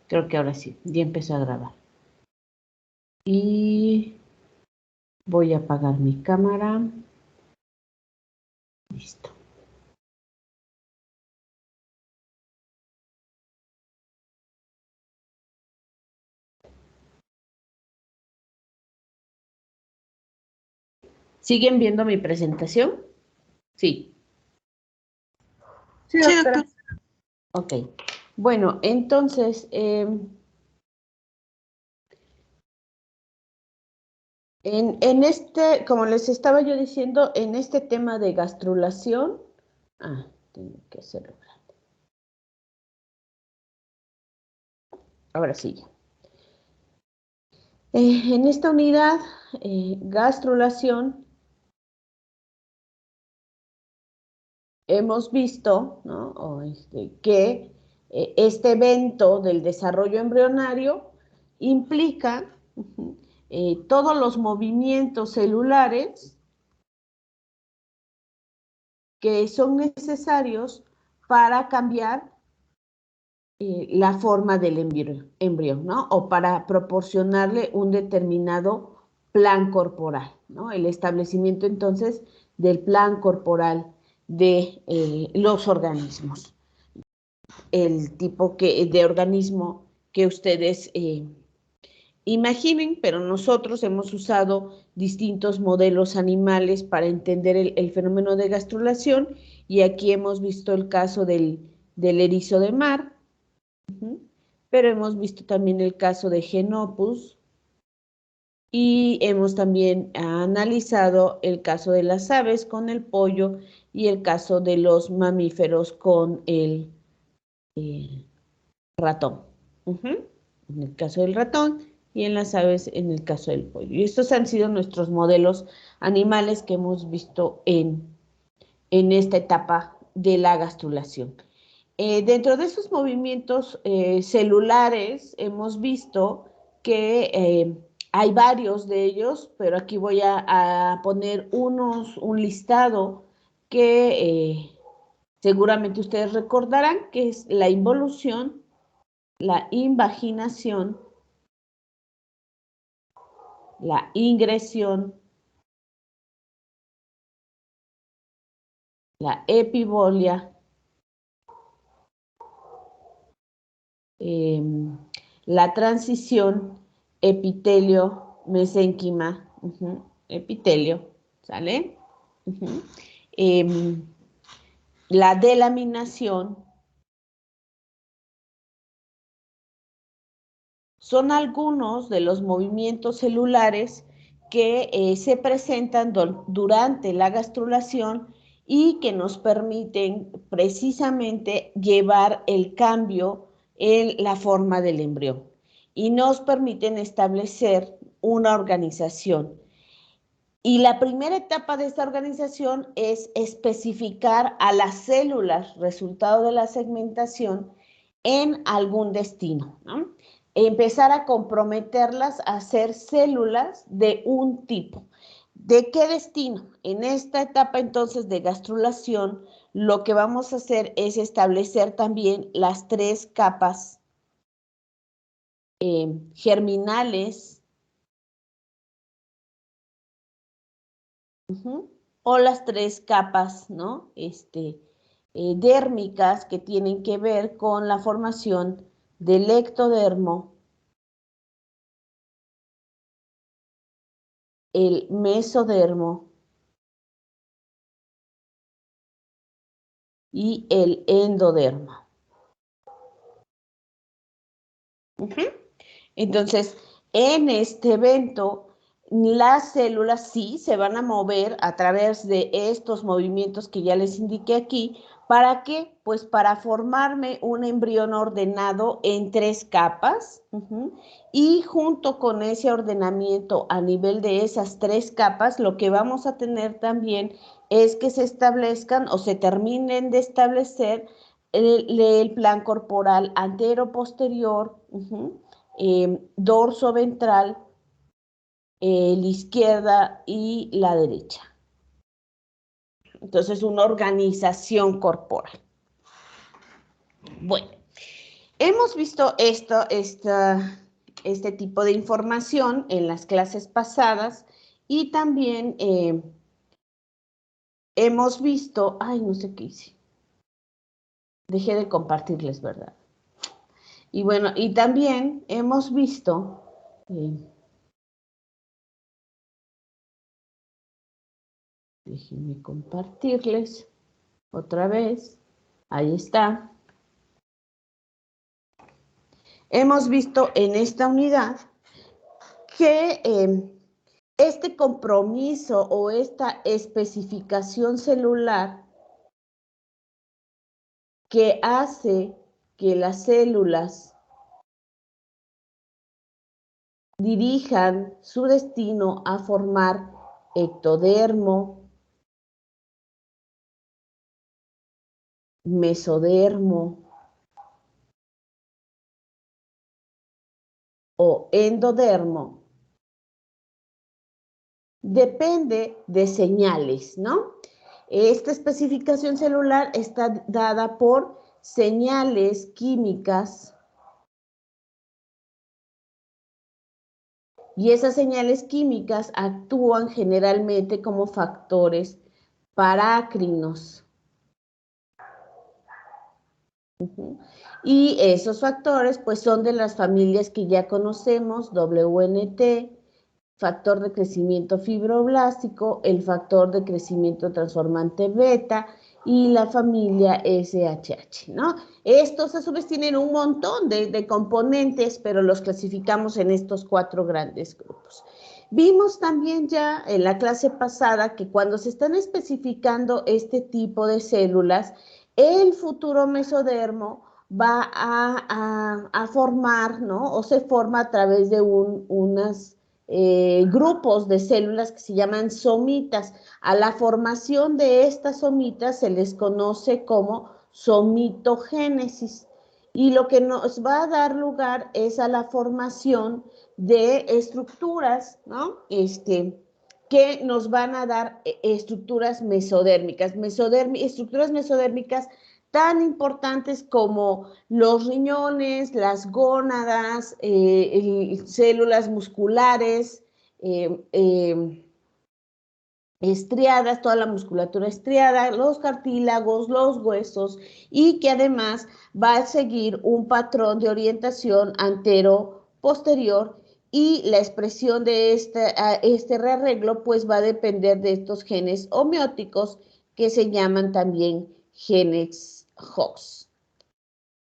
Creo que ahora sí, ya empezó a grabar. Y voy a apagar mi cámara. Listo. ¿Siguen viendo mi presentación? Sí. Sí, doctora. Ok. Bueno, entonces, en este, como les estaba yo diciendo, en este tema de gastrulación, tengo que hacerlo grande. Ahora sí ya. En esta unidad, gastrulación, hemos visto, ¿no? Que este evento del desarrollo embrionario implica todos los movimientos celulares que son necesarios para cambiar la forma del embrión, ¿no? O para proporcionarle un determinado plan corporal, ¿no? El establecimiento entonces del plan corporal de los organismos. El tipo de organismo que ustedes imaginen, pero nosotros hemos usado distintos modelos animales para entender el fenómeno de gastrulación, y aquí hemos visto el caso del erizo de mar, pero hemos visto también el caso de Genopus, y hemos también analizado el caso de las aves con el pollo y el caso de los mamíferos con el ratón. En el caso del ratón, y en las aves en el caso del pollo. Y estos han sido nuestros modelos animales que hemos visto en esta etapa de la gastrulación. Dentro de esos movimientos celulares hemos visto que hay varios de ellos, pero aquí voy a poner un listado que seguramente ustedes recordarán, que es la involución, la invaginación, la ingresión, la epibolia, la transición, epitelio, mesénquima, epitelio, ¿sale? La delaminación. Son algunos de los movimientos celulares que se presentan durante la gastrulación y que nos permiten precisamente llevar el cambio en la forma del embrión y nos permiten establecer una organización. Y la primera etapa de esta organización es especificar a las células, resultado de la segmentación, en algún destino, ¿no? Empezar a comprometerlas a ser células de un tipo. ¿De qué destino? En esta etapa entonces de gastrulación, lo que vamos a hacer es establecer también las 3 capas germinales, o las 3 capas, ¿no? Dérmicas, que tienen que ver con la formación del ectodermo, el mesodermo y el endodermo. Entonces, en este evento, las células sí se van a mover a través de estos movimientos que ya les indiqué aquí. ¿Para qué? Pues para formarme un embrión ordenado en 3 capas, y junto con ese ordenamiento a nivel de esas 3 capas, lo que vamos a tener también es que se establezcan o se terminen de establecer el plan corporal antero-posterior, dorso ventral, la izquierda y la derecha. Entonces, una organización corporal. Bueno, Hemos visto este tipo de información en las clases pasadas y también hemos visto, ay, no sé qué hice, dejé de compartirles, ¿verdad? Y bueno, y también hemos visto, déjenme compartirles otra vez, ahí está. Hemos visto en esta unidad que este compromiso o esta especificación celular que hace que las células dirijan su destino a formar ectodermo, mesodermo o endodermo, depende de señales, ¿no? Esta especificación celular está dada por señales químicas y esas señales químicas actúan generalmente como factores parácrinos. Y esos factores pues son de las familias que ya conocemos, WNT, factor de crecimiento fibroblástico, el factor de crecimiento transformante beta y la familia SHH, ¿no? Estos a su vez tienen un montón de componentes, pero los clasificamos en estos 4 grandes grupos. Vimos también ya en la clase pasada que cuando se están especificando este tipo de células, el futuro mesodermo va a formar, ¿no? O se forma a través de unas grupos de células que se llaman somitas. A la formación de estas somitas se les conoce como somitogénesis. Y lo que nos va a dar lugar es a la formación de estructuras, ¿no? Que nos van a dar estructuras mesodérmicas, estructuras mesodérmicas tan importantes como los riñones, las gónadas, células musculares, estriadas, toda la musculatura estriada, los cartílagos, los huesos, y que además va a seguir un patrón de orientación antero-posterior, y la expresión de este rearreglo pues va a depender de estos genes homeóticos que se llaman también genes Hox.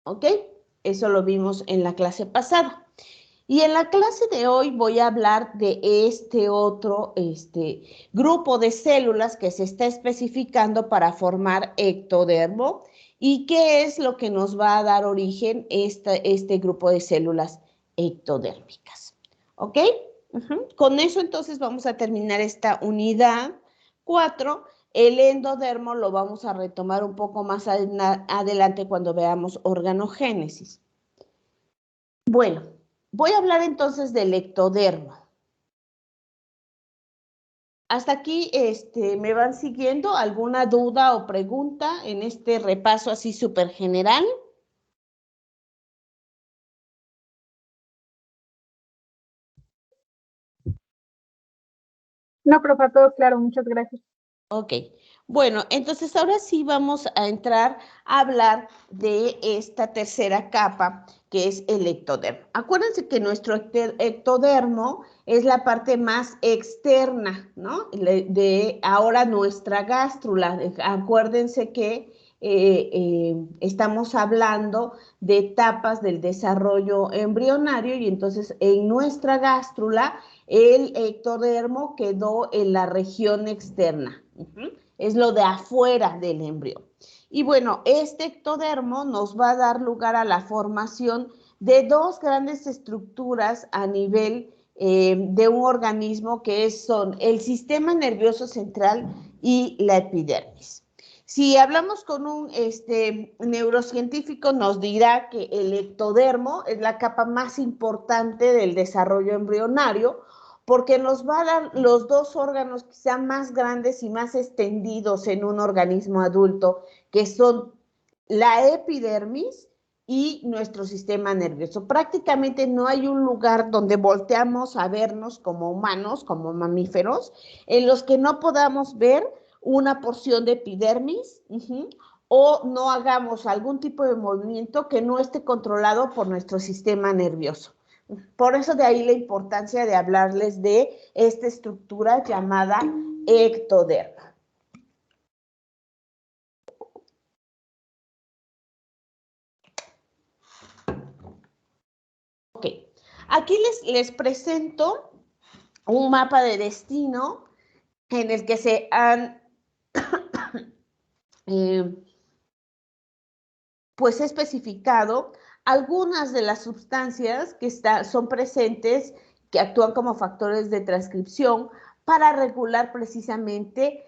¿Ok? Eso lo vimos en la clase pasada. Y en la clase de hoy voy a hablar de este otro grupo de células que se está especificando para formar ectodermo y qué es lo que nos va a dar origen este grupo de células ectodérmicas. ¿Ok? Con eso entonces vamos a terminar esta unidad 4. El endodermo lo vamos a retomar un poco más adelante cuando veamos organogénesis. Bueno, voy a hablar entonces del ectodermo. Hasta aquí, ¿me van siguiendo? ¿Alguna duda o pregunta en este repaso así súper general? No, profe, todo claro, muchas gracias. Ok, bueno, entonces ahora sí vamos a entrar a hablar de esta tercera capa, que es el ectodermo. Acuérdense que nuestro ectodermo es la parte más externa, ¿no? De ahora nuestra gástrula. Acuérdense que estamos hablando de etapas del desarrollo embrionario y entonces en nuestra gástrula el ectodermo quedó en la región externa. Es lo de afuera del embrión. Y bueno, este ectodermo nos va a dar lugar a la formación de 2 grandes estructuras a nivel de un organismo que son el sistema nervioso central y la epidermis. Si hablamos con un neurocientífico, nos dirá que el ectodermo es la capa más importante del desarrollo embrionario, porque nos va a dar los 2 órganos quizá más grandes y más extendidos en un organismo adulto, que son la epidermis y nuestro sistema nervioso. Prácticamente no hay un lugar donde volteamos a vernos como humanos, como mamíferos, en los que no podamos ver una porción de epidermis, o no hagamos algún tipo de movimiento que no esté controlado por nuestro sistema nervioso. Por eso de ahí la importancia de hablarles de esta estructura llamada ectoderma. Ok, aquí les presento un mapa de destino en el que se han pues especificado algunas de las sustancias que son presentes, que actúan como factores de transcripción para regular precisamente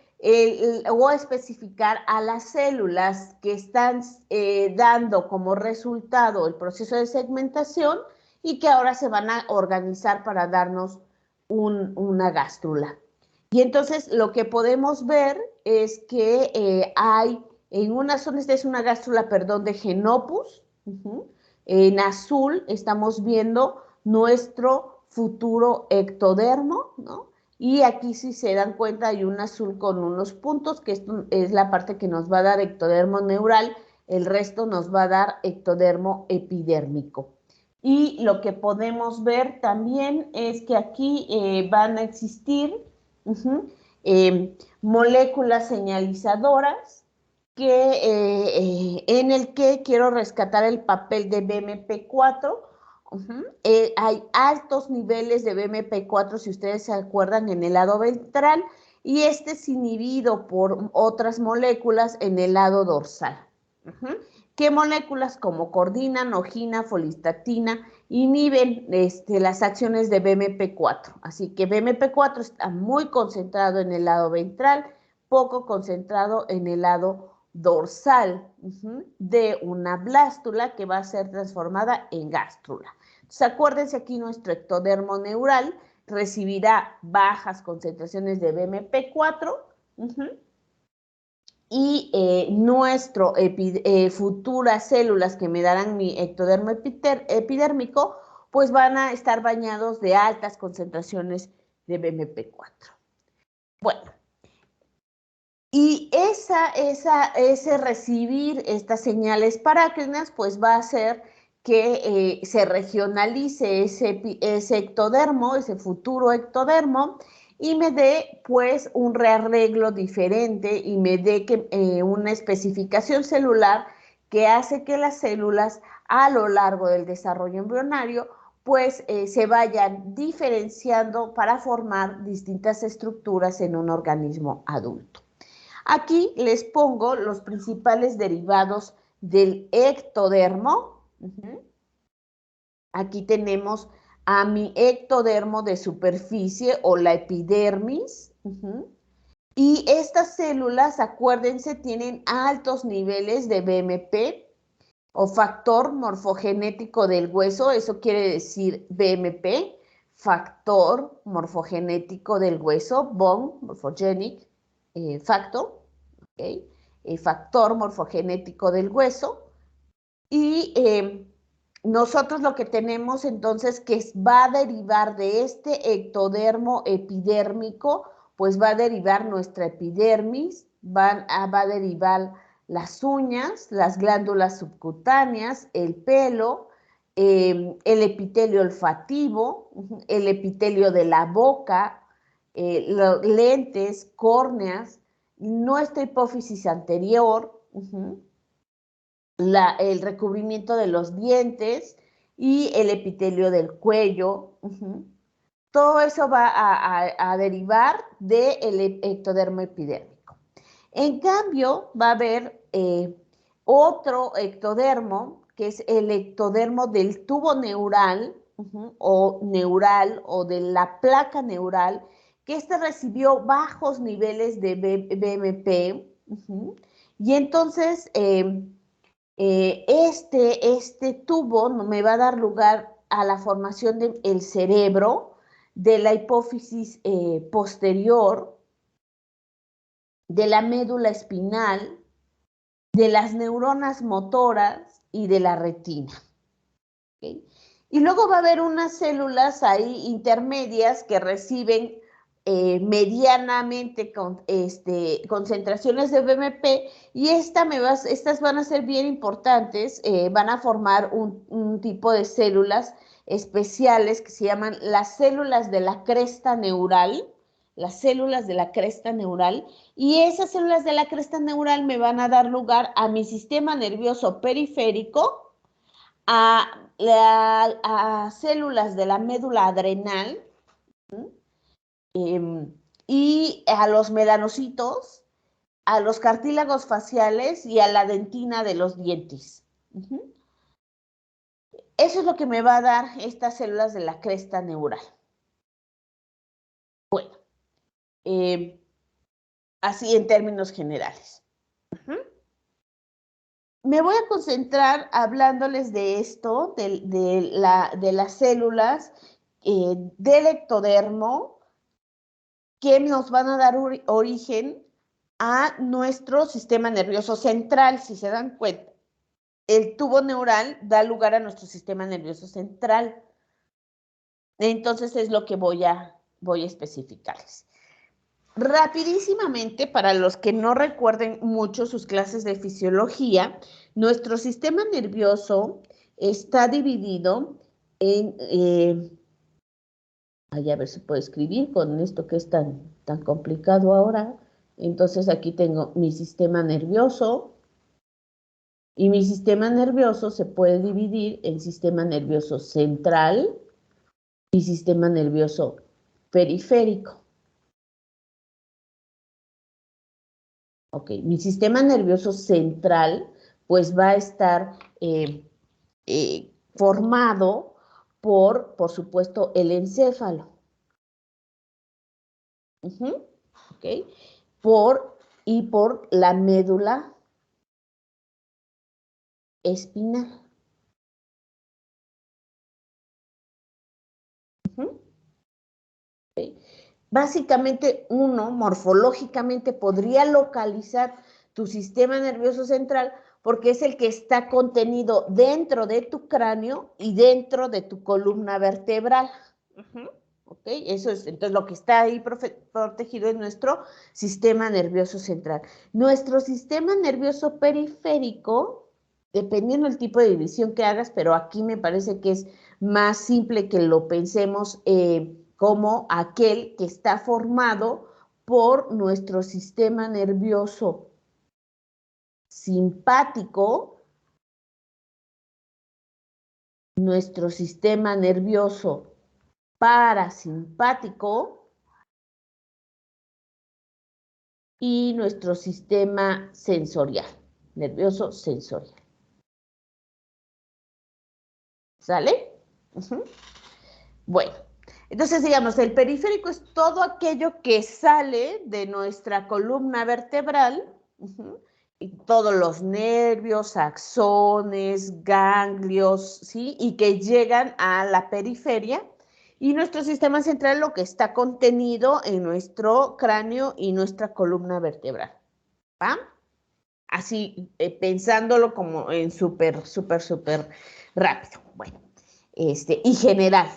o especificar a las células que están dando como resultado el proceso de segmentación y que ahora se van a organizar para darnos una gástrula. Y entonces lo que podemos ver es que hay en una zona, esta es una gástrula, perdón, de Genopus. En azul estamos viendo nuestro futuro ectodermo, ¿no? Y aquí, si se dan cuenta, hay un azul con unos puntos, que esto es la parte que nos va a dar ectodermo neural, el resto nos va a dar ectodermo epidérmico. Y lo que podemos ver también es que aquí van a existir moléculas señalizadoras en el que quiero rescatar el papel de BMP4. Hay altos niveles de BMP4, si ustedes se acuerdan, en el lado ventral, y este es inhibido por otras moléculas en el lado dorsal. ¿Qué moléculas como cordina, nogina, folistatina inhiben las acciones de BMP4? Así que BMP4 está muy concentrado en el lado ventral, poco concentrado en el lado dorsal de una blástula que va a ser transformada en gástrula. Entonces, acuérdense, aquí nuestro ectodermo neural recibirá bajas concentraciones de BMP4 y nuestro futuras células que me darán mi ectodermo epidérmico, pues van a estar bañados de altas concentraciones de BMP4. Bueno, y ese recibir estas señales parácrinas, pues va a hacer que se regionalice ese ectodermo, ese futuro ectodermo, y me dé pues un rearreglo diferente y me dé una especificación celular que hace que las células a lo largo del desarrollo embrionario pues se vayan diferenciando para formar distintas estructuras en un organismo adulto. Aquí les pongo los principales derivados del ectodermo. Aquí tenemos a mi ectodermo de superficie o la epidermis. Y estas células, acuérdense, tienen altos niveles de BMP o factor morfogenético del hueso. Eso quiere decir BMP, factor morfogenético del hueso, bone morphogenic factor. ¿Okay? Factor morfogenético del hueso. Y nosotros lo que tenemos entonces que va a derivar de este ectodermo epidérmico, pues va a derivar nuestra epidermis, va a derivar las uñas, las glándulas subcutáneas, el pelo, el epitelio olfativo, el epitelio de la boca, los lentes, córneas, nuestra hipófisis anterior, el recubrimiento de los dientes y el epitelio del cuello. Todo eso va a derivar del ectodermo epidérmico. En cambio, va a haber otro ectodermo, que es el ectodermo del tubo neural, o de la placa neural, que este recibió bajos niveles de BMP. Y entonces este tubo me va a dar lugar a la formación del cerebro, de la hipófisis posterior, de la médula espinal, de las neuronas motoras, y de la retina. ¿Okay? Y luego va a haber unas células ahí intermedias que reciben medianamente concentraciones de BMP y estas van a ser bien importantes, van a formar un tipo de células especiales que se llaman las células de la cresta neural, las células de la cresta neural, y esas células de la cresta neural me van a dar lugar a mi sistema nervioso periférico, a células de la médula adrenal, y a los melanocitos, a los cartílagos faciales y a la dentina de los dientes. Eso es lo que me va a dar estas células de la cresta neural. Bueno, así en términos generales. Me voy a concentrar hablándoles de esto, de las células del ectodermo, que nos van a dar origen a nuestro sistema nervioso central. Si se dan cuenta, el tubo neural da lugar a nuestro sistema nervioso central. Entonces es lo que voy a especificarles. Rapidísimamente, para los que no recuerden mucho sus clases de fisiología, nuestro sistema nervioso está dividido en... a ver si puedo escribir con esto que es tan complicado ahora. Entonces aquí tengo mi sistema nervioso, y mi sistema nervioso se puede dividir en sistema nervioso central y sistema nervioso periférico. Ok, mi sistema nervioso central pues va a estar formado por supuesto, el encéfalo. Ok, por la médula espinal. Okay. Básicamente uno morfológicamente podría localizar tu sistema nervioso central porque es el que está contenido dentro de tu cráneo y dentro de tu columna vertebral. ¿Okay? Eso es, entonces lo que está ahí protegido es nuestro sistema nervioso central. Nuestro sistema nervioso periférico, dependiendo del tipo de división que hagas, pero aquí me parece que es más simple que lo pensemos como aquel que está formado por nuestro sistema nervioso simpático, nuestro sistema nervioso parasimpático y nuestro sistema sensorial, nervioso sensorial. ¿Sale? Bueno, entonces digamos, el periférico es todo aquello que sale de nuestra columna vertebral, y todos los nervios, axones, ganglios, ¿sí? Y que llegan a la periferia. Y nuestro sistema central, lo que está contenido en nuestro cráneo y nuestra columna vertebral. ¿Va? Así, pensándolo como en súper rápido. Bueno, y general.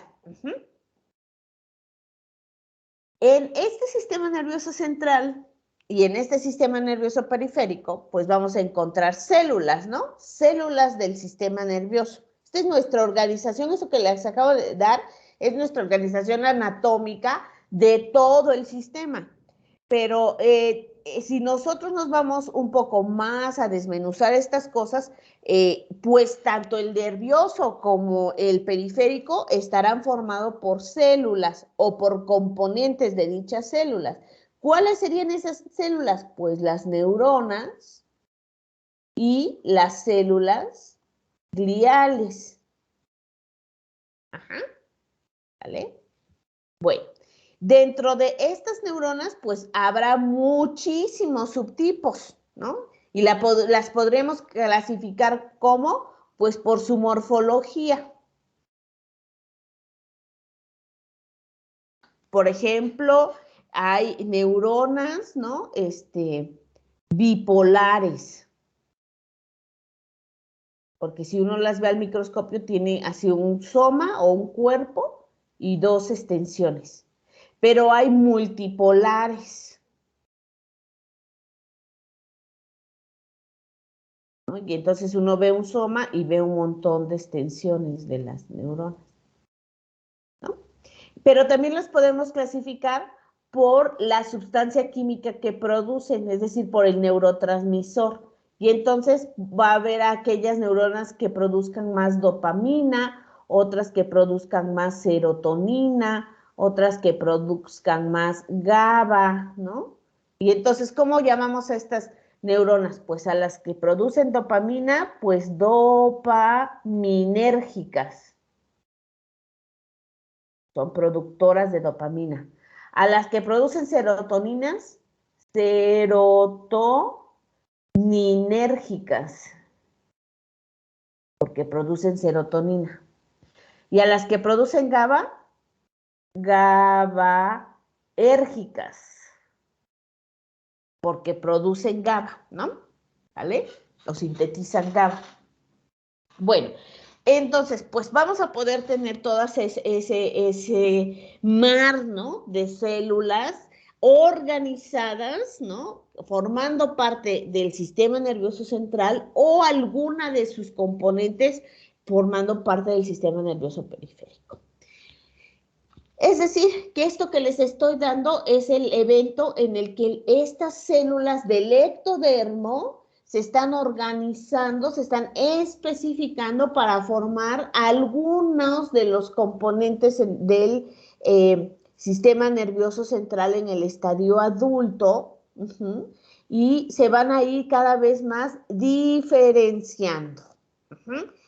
En este sistema nervioso central y en este sistema nervioso periférico, pues vamos a encontrar células, ¿no? Células del sistema nervioso. Esta es nuestra organización, eso que les acabo de dar, es nuestra organización anatómica de todo el sistema. Pero si nosotros nos vamos un poco más a desmenuzar estas cosas, pues tanto el nervioso como el periférico estarán formados por células o por componentes de dichas células. ¿Cuáles serían esas células? Pues las neuronas y las células gliales. Ajá, ¿vale? Bueno. Dentro de estas neuronas, pues habrá muchísimos subtipos, ¿no? Y las podremos clasificar como, pues por su morfología. Por ejemplo, hay neuronas, ¿no? Bipolares. porque si uno las ve al microscopio tiene así un soma o un cuerpo y dos extensiones, pero hay multipolares, ¿no? Y entonces uno ve un soma y ve un montón de extensiones de las neuronas, ¿no? Pero también las podemos clasificar por la sustancia química que producen, es decir, por el neurotransmisor. Y entonces va a haber aquellas neuronas que produzcan más dopamina, otras que produzcan más serotonina, otras que produzcan más GABA, ¿no? Y entonces, ¿cómo llamamos a estas neuronas? Pues a las que producen dopamina, pues dopaminérgicas, son productoras de dopamina. A las que producen serotoninas, serotoninérgicas, porque producen serotonina. Y a las que producen GABA, GABAérgicas, porque producen GABA, ¿no? ¿Vale? O sintetizan GABA. Bueno, entonces, pues vamos a poder tener todas ese mar, ¿no? De células organizadas, ¿no? Formando parte del sistema nervioso central o alguna de sus componentes formando parte del sistema nervioso periférico. Es decir, que esto que les estoy dando es el evento en el que estas células del ectodermo se están organizando, se están especificando para formar algunos de los componentes del sistema nervioso central en el estadio adulto, y se van a ir cada vez más diferenciando.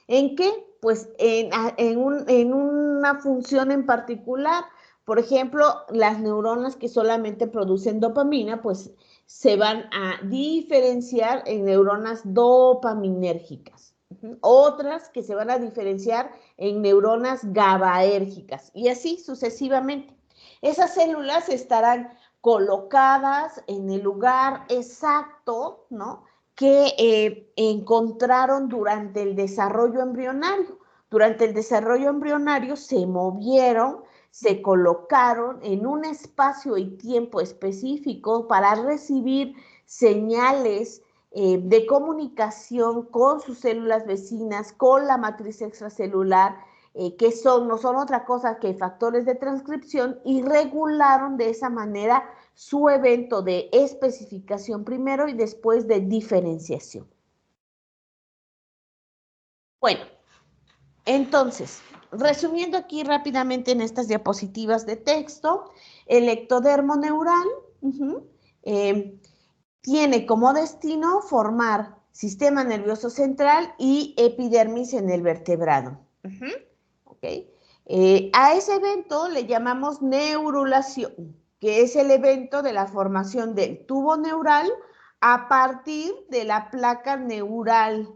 ¿En qué? Pues en una función en particular. Por ejemplo, las neuronas que solamente producen dopamina, pues se van a diferenciar en neuronas dopaminérgicas. Otras que se van a diferenciar en neuronas GABAérgicas y así sucesivamente. Esas células estarán colocadas en el lugar exacto, ¿no?, que encontraron durante el desarrollo embrionario. Durante el desarrollo embrionario se movieron, se colocaron en un espacio y tiempo específico para recibir señales de comunicación con sus células vecinas, con la matriz extracelular, que no son otra cosa que factores de transcripción, y regularon de esa manera su evento de especificación primero y después de diferenciación. Bueno, entonces, resumiendo aquí rápidamente en estas diapositivas de texto, el ectodermo neural tiene como destino formar sistema nervioso central y epidermis en el vertebrado. ¿Okay? A ese evento le llamamos neurulación, que es el evento de la formación del tubo neural a partir de la placa neural,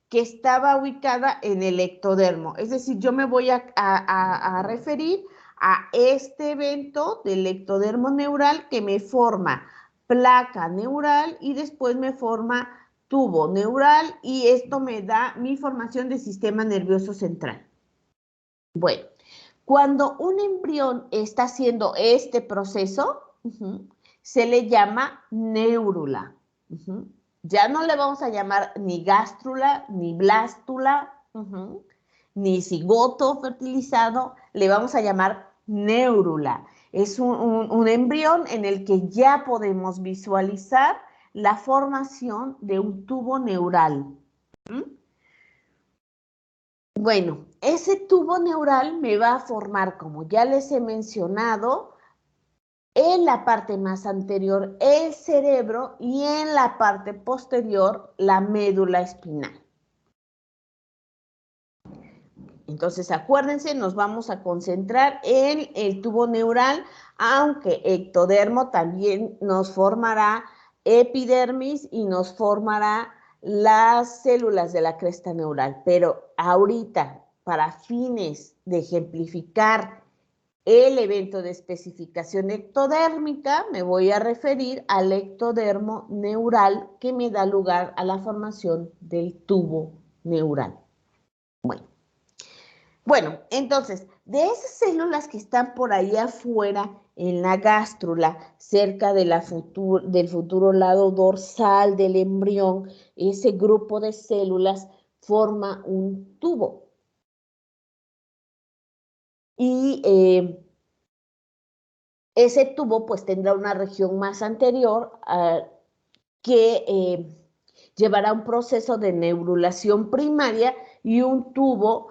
que estaba ubicada en el ectodermo. Es decir, yo me voy a referir a este evento del ectodermo neural que me forma placa neural y después me forma tubo neural, y esto me da mi formación de sistema nervioso central. Bueno, cuando un embrión está haciendo este proceso, se le llama neurula. Ya no le vamos a llamar ni gástrula, ni blástula, ni cigoto fertilizado, le vamos a llamar neurula. Es un embrión en el que ya podemos visualizar la formación de un tubo neural. Bueno, ese tubo neural me va a formar, como ya les he mencionado, en la parte más anterior el cerebro y en la parte posterior la médula espinal. Entonces, acuérdense, nos vamos a concentrar en el tubo neural, aunque ectodermo también nos formará epidermis y nos formará las células de la cresta neural. Pero ahorita, para fines de ejemplificar el evento de especificación ectodérmica, me voy a referir al ectodermo neural que me da lugar a la formación del tubo neural. Bueno, entonces, de esas células que están por ahí afuera en la gástrula, cerca de del futuro lado dorsal del embrión, ese grupo de células forma un tubo. Y ese tubo pues tendrá una región más anterior que llevará un proceso de neurulación primaria y un tubo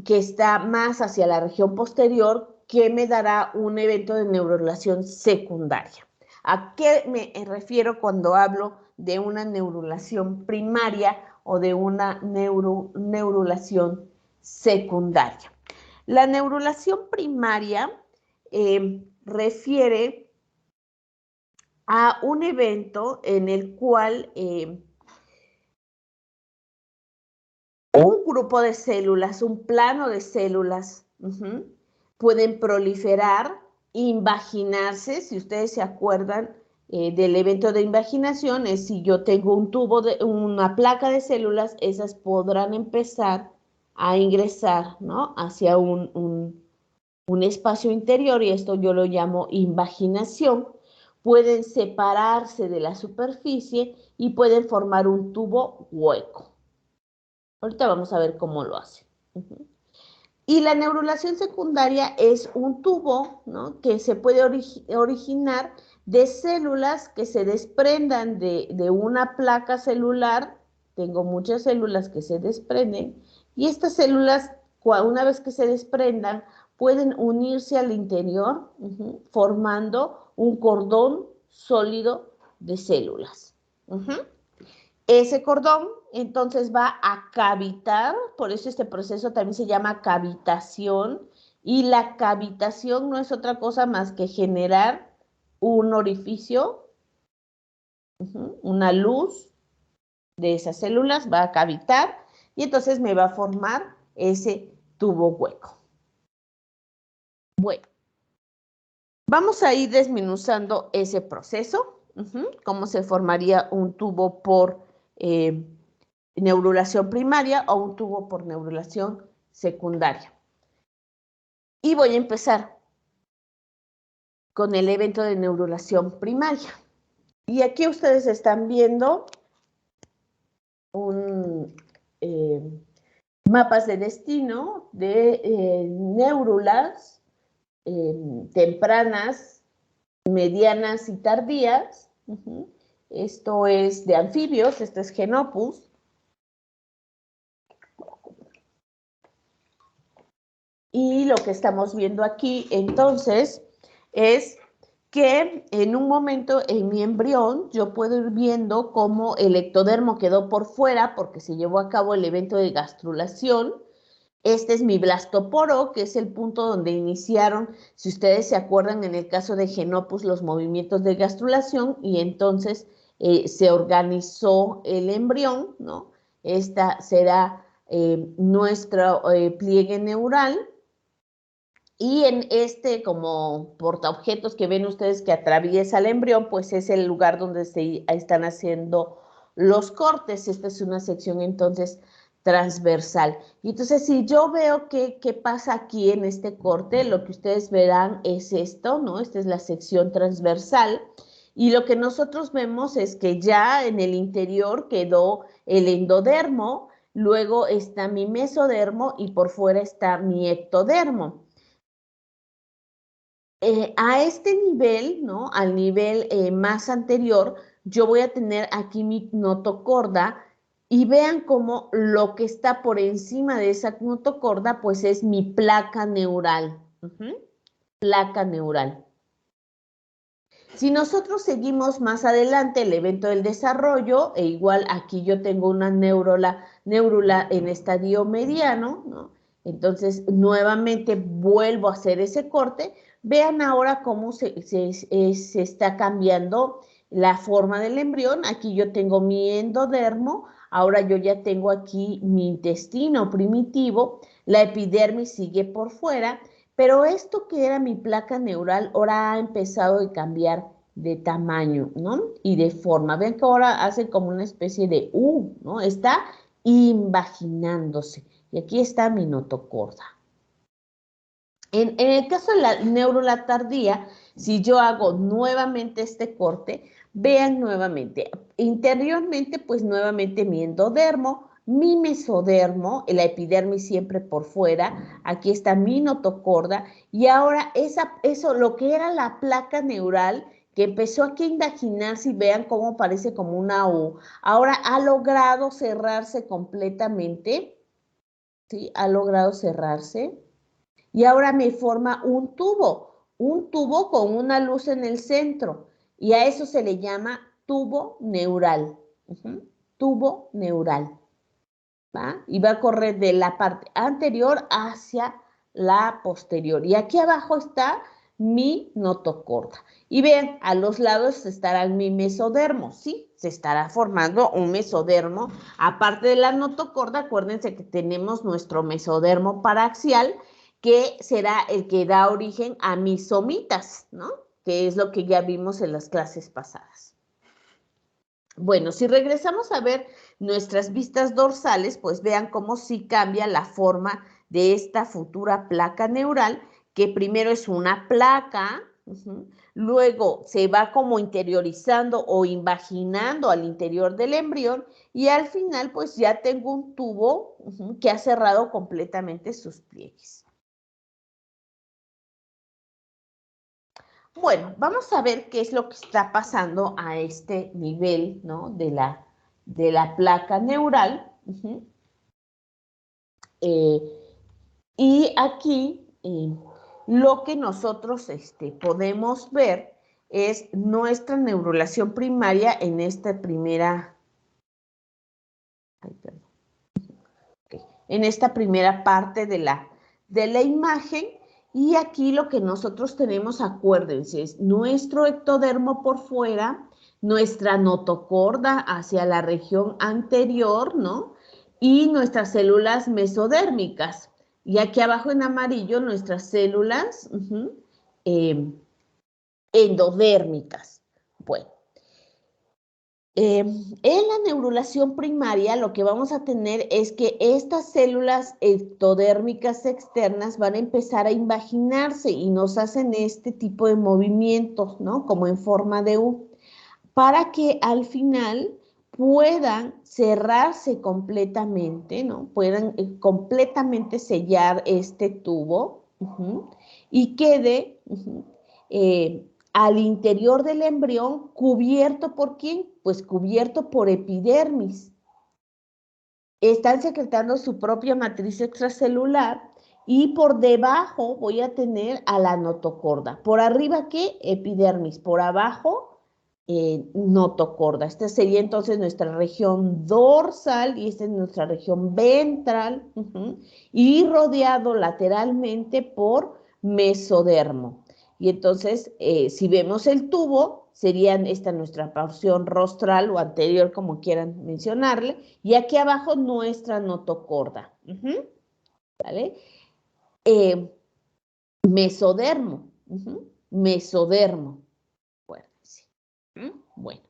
que está más hacia la región posterior que me dará un evento de neurulación secundaria. ¿A qué me refiero cuando hablo de una neurulación primaria o de una neurulación secundaria? La neurulación primaria refiere a un evento en el cual un grupo de células, un plano de células, pueden proliferar, invaginarse. Si ustedes se acuerdan del evento de invaginación, es si yo tengo un tubo, una placa de células, esas podrán empezar a ingresar, ¿no?, hacia un espacio interior, y esto yo lo llamo invaginación. Pueden separarse de la superficie y pueden formar un tubo hueco. Ahorita vamos a ver cómo lo hace. Y la neurulación secundaria es un tubo, ¿no?, que se puede originar de células que se desprendan de una placa celular. Tengo muchas células que se desprenden y estas células, una vez que se desprendan, pueden unirse al interior, formando un cordón sólido de células. Ese cordón entonces va a cavitar, por eso este proceso también se llama cavitación, y la cavitación no es otra cosa más que generar un orificio, una luz de esas células va a cavitar y entonces me va a formar ese tubo hueco. Bueno, vamos a ir desmenuzando ese proceso, cómo se formaría un tubo por neurulación primaria o un tubo por neurulación secundaria. Y voy a empezar con el evento de neurulación primaria. Y aquí ustedes están viendo mapas de destino de neurulas tempranas, medianas y tardías. Esto es de anfibios, esto es Genopus. Y lo que estamos viendo aquí, entonces, es que en un momento en mi embrión yo puedo ir viendo cómo el ectodermo quedó por fuera porque se llevó a cabo el evento de gastrulación. Este es mi blastoporo, que es el punto donde iniciaron, si ustedes se acuerdan, en el caso de Genopus, los movimientos de gastrulación, y entonces se organizó el embrión, ¿no? Esta será nuestro pliegue neural. Y en este como portaobjetos que ven ustedes que atraviesa el embrión, pues es el lugar donde se están haciendo los cortes. Esta es una sección entonces transversal. Y entonces si yo veo qué pasa aquí en este corte, lo que ustedes verán es esto, ¿no? Esta es la sección transversal. Y lo que nosotros vemos es que ya en el interior quedó el endodermo, luego está mi mesodermo y por fuera está mi ectodermo. A este nivel, ¿no?, al nivel más anterior, yo voy a tener aquí mi notocorda y vean cómo lo que está por encima de esa notocorda pues es mi placa neural. Placa neural. Si nosotros seguimos más adelante el evento del desarrollo, e igual aquí yo tengo una neurula en estadio mediano, ¿no? Entonces nuevamente vuelvo a hacer ese corte. Vean ahora cómo se está cambiando la forma del embrión. Aquí yo tengo mi endodermo, ahora yo ya tengo aquí mi intestino primitivo, la epidermis sigue por fuera, pero esto que era mi placa neural ahora ha empezado a cambiar de tamaño, ¿no? Y de forma. Ven que ahora hace como una especie de U, ¿no? Está invaginándose. Y aquí está mi notocorda. En el caso de la neurona tardía, si yo hago nuevamente este corte, vean nuevamente, interiormente, pues nuevamente mi endodermo, mi mesodermo, la epidermis siempre por fuera, aquí está mi notocorda, y ahora eso, lo que era la placa neural, que empezó aquí a invaginarse, y vean cómo parece como una U, ahora ha logrado cerrarse completamente, ¿sí? Ha logrado cerrarse. Y ahora me forma un tubo con una luz en el centro. Y a eso se le llama tubo neural. Tubo neural. ¿Va? Y va a correr de la parte anterior hacia la posterior. Y aquí abajo está mi notocorda. Y vean, a los lados estará mi mesodermo, ¿sí? Se estará formando un mesodermo. Aparte de la notocorda, acuérdense que tenemos nuestro mesodermo paraxial, que será el que da origen a mis somitas, ¿no? Que es lo que ya vimos en las clases pasadas. Bueno, si regresamos a ver nuestras vistas dorsales, pues vean cómo sí cambia la forma de esta futura placa neural, que primero es una placa, luego se va como interiorizando o invaginando al interior del embrión, y al final pues ya tengo un tubo que ha cerrado completamente sus pliegues. Bueno, vamos a ver qué es lo que está pasando a este nivel, ¿no? de la placa neural. Y aquí lo que nosotros podemos ver es nuestra neurulación primaria en esta primera, en esta primera parte de la imagen. Y aquí lo que nosotros tenemos, acuérdense, es nuestro ectodermo por fuera, nuestra notocorda hacia la región anterior, ¿no? Y nuestras células mesodérmicas. Y aquí abajo en amarillo, nuestras células endodérmicas. Bueno. En la neurulación primaria lo que vamos a tener es que estas células ectodérmicas externas van a empezar a invaginarse y nos hacen este tipo de movimientos, ¿no? Como en forma de U, para que al final puedan cerrarse completamente, ¿no? Puedan completamente sellar este tubo y quede al interior del embrión, ¿cubierto por quién? Pues cubierto por epidermis. Están secretando su propia matriz extracelular y por debajo voy a tener a la notocorda. ¿Por arriba qué? Epidermis. Por abajo, notocorda. Esta sería entonces nuestra región dorsal y esta es nuestra región ventral. Y rodeado lateralmente por mesodermo. Y entonces, si vemos el tubo, serían esta nuestra porción rostral o anterior, como quieran mencionarle, y aquí abajo nuestra notocorda. ¿Vale? Mesodermo. Mesodermo. Acuérdense. Bueno.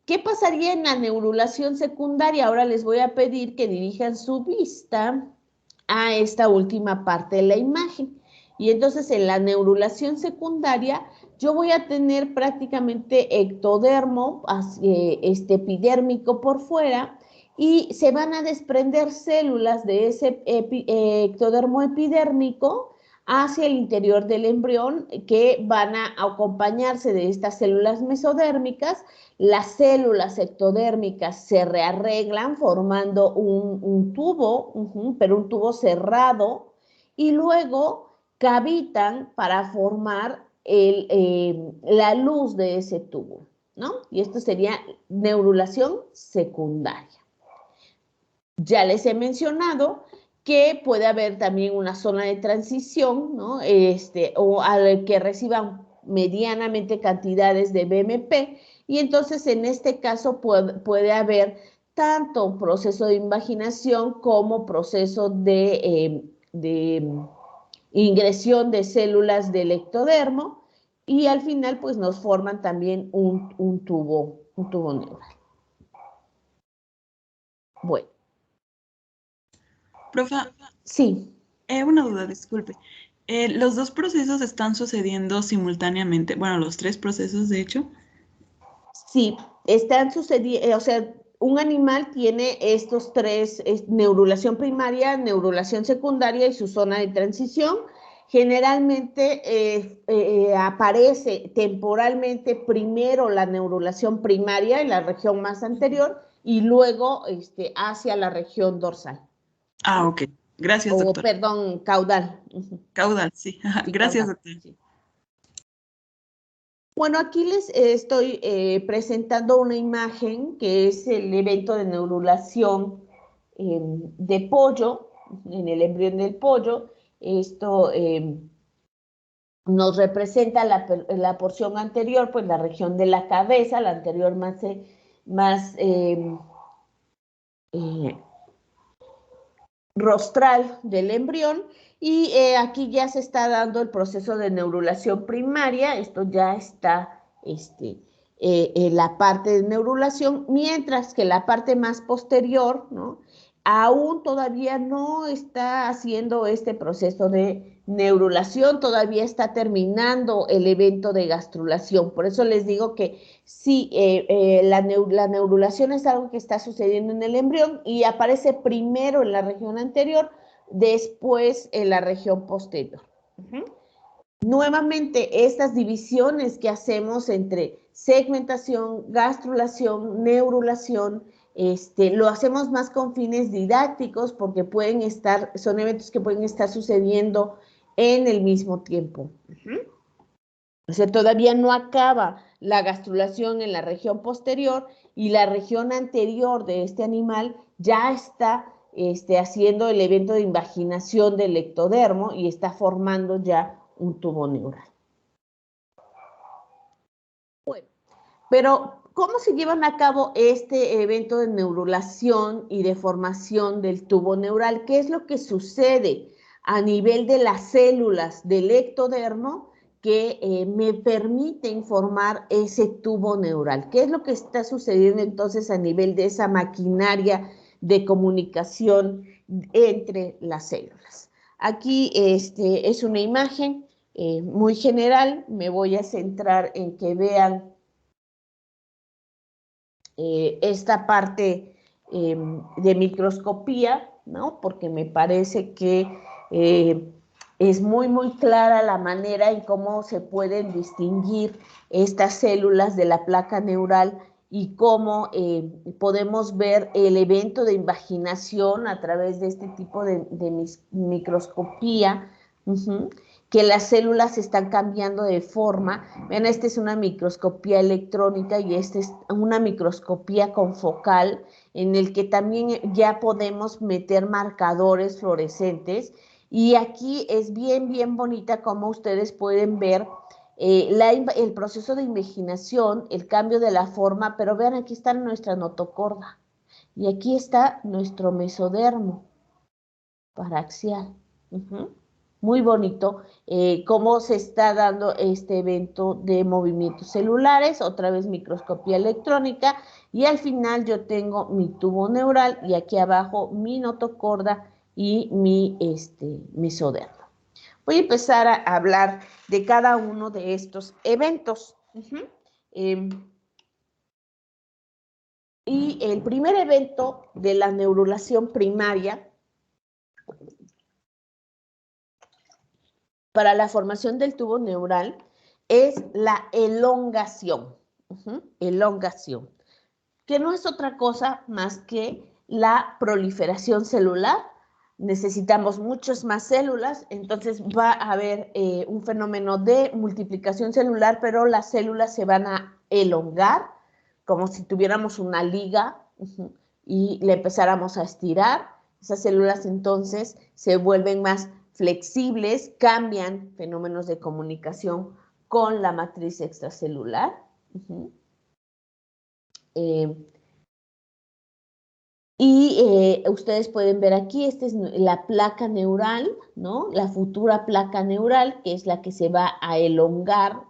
¿Qué pasaría en la neurulación secundaria? Ahora les voy a pedir que dirijan su vista a esta última parte de la imagen. Y entonces en la neurulación secundaria yo voy a tener prácticamente ectodermo, epidérmico por fuera, y se van a desprender células de ese ectodermo epidérmico hacia el interior del embrión que van a acompañarse de estas células mesodérmicas. Las células ectodérmicas se rearreglan formando un tubo, pero un tubo cerrado, y luego cavitan para formar la luz de ese tubo, ¿no? Y esto sería neurulación secundaria. Ya les he mencionado que puede haber también una zona de transición, ¿no? O al que reciban medianamente cantidades de BMP, y entonces en este caso puede haber tanto un proceso de invaginación como proceso de ingresión de células del ectodermo, y al final pues nos forman también un tubo neural. Bueno. Profa, Sí, una duda, disculpe. ¿Los dos procesos están sucediendo simultáneamente? Bueno, los tres procesos, de hecho. sí, están sucediendo, o sea, un animal tiene estos tres, neurulación primaria, neurulación secundaria y su zona de transición. Generalmente aparece temporalmente primero la neurulación primaria en la región más anterior y luego hacia la región dorsal. Ah, ok. Gracias, O, doctor. perdón, caudal. Caudal, sí. Ajá, Sí, gracias, caudal. doctor. Sí. Bueno, aquí les estoy presentando una imagen que es el evento de neurulación de pollo, en el embrión del pollo. Esto nos representa la porción anterior, pues la región de la cabeza, la anterior más eh, rostral del embrión, y aquí ya se está dando el proceso de neurulación primaria. Esto ya está en la parte de neurulación, mientras que la parte más posterior, ¿no?, aún todavía no está haciendo este proceso de neurulación, todavía está terminando el evento de gastrulación. Por eso les digo que sí, la neurulación es algo que está sucediendo en el embrión y aparece primero en la región anterior, después en la región posterior. Nuevamente, estas divisiones que hacemos entre segmentación, gastrulación, neurulación, lo hacemos más con fines didácticos porque son eventos que pueden estar sucediendo en el mismo tiempo. O sea, todavía no acaba la gastrulación en la región posterior y la región anterior de este animal ya está haciendo el evento de invaginación del ectodermo y está formando ya un tubo neural. Bueno, pero ¿cómo se llevan a cabo este evento de neurulación y de formación del tubo neural? ¿Qué es lo que sucede a nivel de las células del ectodermo que me permiten formar ese tubo neural? ¿Qué es lo que está sucediendo entonces a nivel de esa maquinaria de comunicación entre las células? Aquí es una imagen muy general. Me voy a centrar en que vean esta parte de microscopía, ¿no? Porque me parece que es muy, muy clara la manera en cómo se pueden distinguir estas células de la placa neural y cómo podemos ver el evento de invaginación a través de este tipo de microscopía. Que las células están cambiando de forma. Vean, esta es una microscopía electrónica y esta es una microscopía confocal en el que también ya podemos meter marcadores fluorescentes. Y aquí es bien, bien bonita como ustedes pueden ver el proceso de invaginación, el cambio de la forma, pero vean, aquí está nuestra notocorda y aquí está nuestro mesodermo paraxial. Muy bonito cómo se está dando este evento de movimientos celulares, otra vez microscopía electrónica, y al final yo tengo mi tubo neural y aquí abajo mi notocorda y mi mesodermo. Voy a empezar a hablar de cada uno de estos eventos. Y el primer evento de la neurulación primaria para la formación del tubo neural es la elongación. Elongación, que no es otra cosa más que la proliferación celular. Necesitamos muchas más células, entonces va a haber un fenómeno de multiplicación celular, pero las células se van a elongar, como si tuviéramos una liga y le empezáramos a estirar. Esas células entonces se vuelven más flexibles, cambian fenómenos de comunicación con la matriz extracelular. Ustedes pueden ver aquí, esta es la placa neural, ¿no? La futura placa neural, que es la que se va a elongar.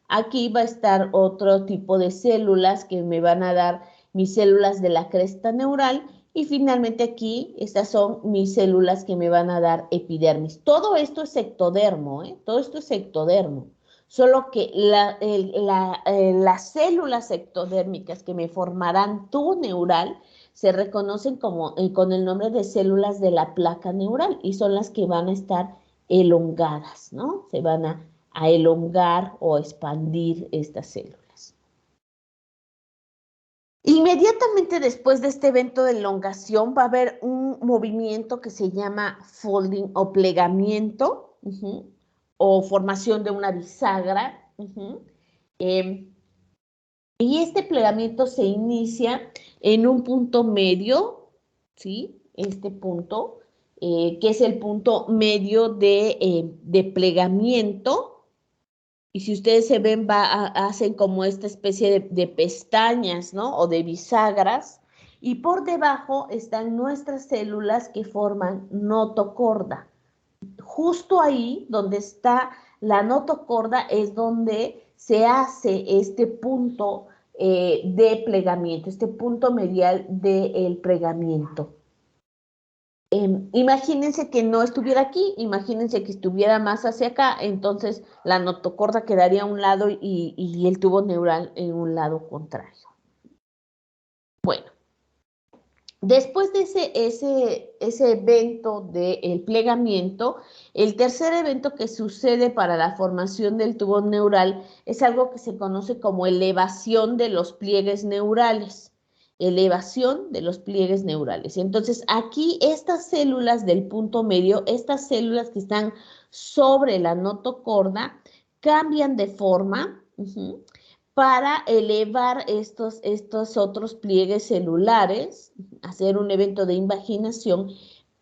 Aquí va a estar otro tipo de células que me van a dar mis células de la cresta neural Y finalmente aquí, estas son mis células que me van a dar epidermis. Todo esto es ectodermo, ¿eh? Todo esto es ectodermo. Solo que las células ectodérmicas que me formarán tubo neural se reconocen como, con el nombre de células de la placa neural y son las que van a estar elongadas, ¿no? Se van a elongar o expandir estas células. Inmediatamente después de este evento de elongación va a haber un movimiento que se llama folding o plegamiento, o formación de una bisagra. Y este plegamiento se inicia en un punto medio, ¿sí? Este punto, que es el punto medio de plegamiento. Y si ustedes se ven, hacen como esta especie de pestañas, ¿no? O de bisagras. Y por debajo están nuestras células que forman notocorda. Justo ahí, donde está la notocorda, es donde se hace este punto de plegamiento, este punto medial del plegamiento. Imagínense que no estuviera aquí, imagínense que estuviera más hacia acá, entonces la notocorda quedaría a un lado y el tubo neural en un lado contrario. Bueno, después de ese evento del plegamiento, el tercer evento que sucede para la formación del tubo neural es algo que se conoce como elevación de los pliegues neurales. Elevación de los pliegues neurales. Entonces, aquí estas células del punto medio, estas células que están sobre la notocorda, cambian de forma para elevar estos otros pliegues celulares, hacer un evento de invaginación.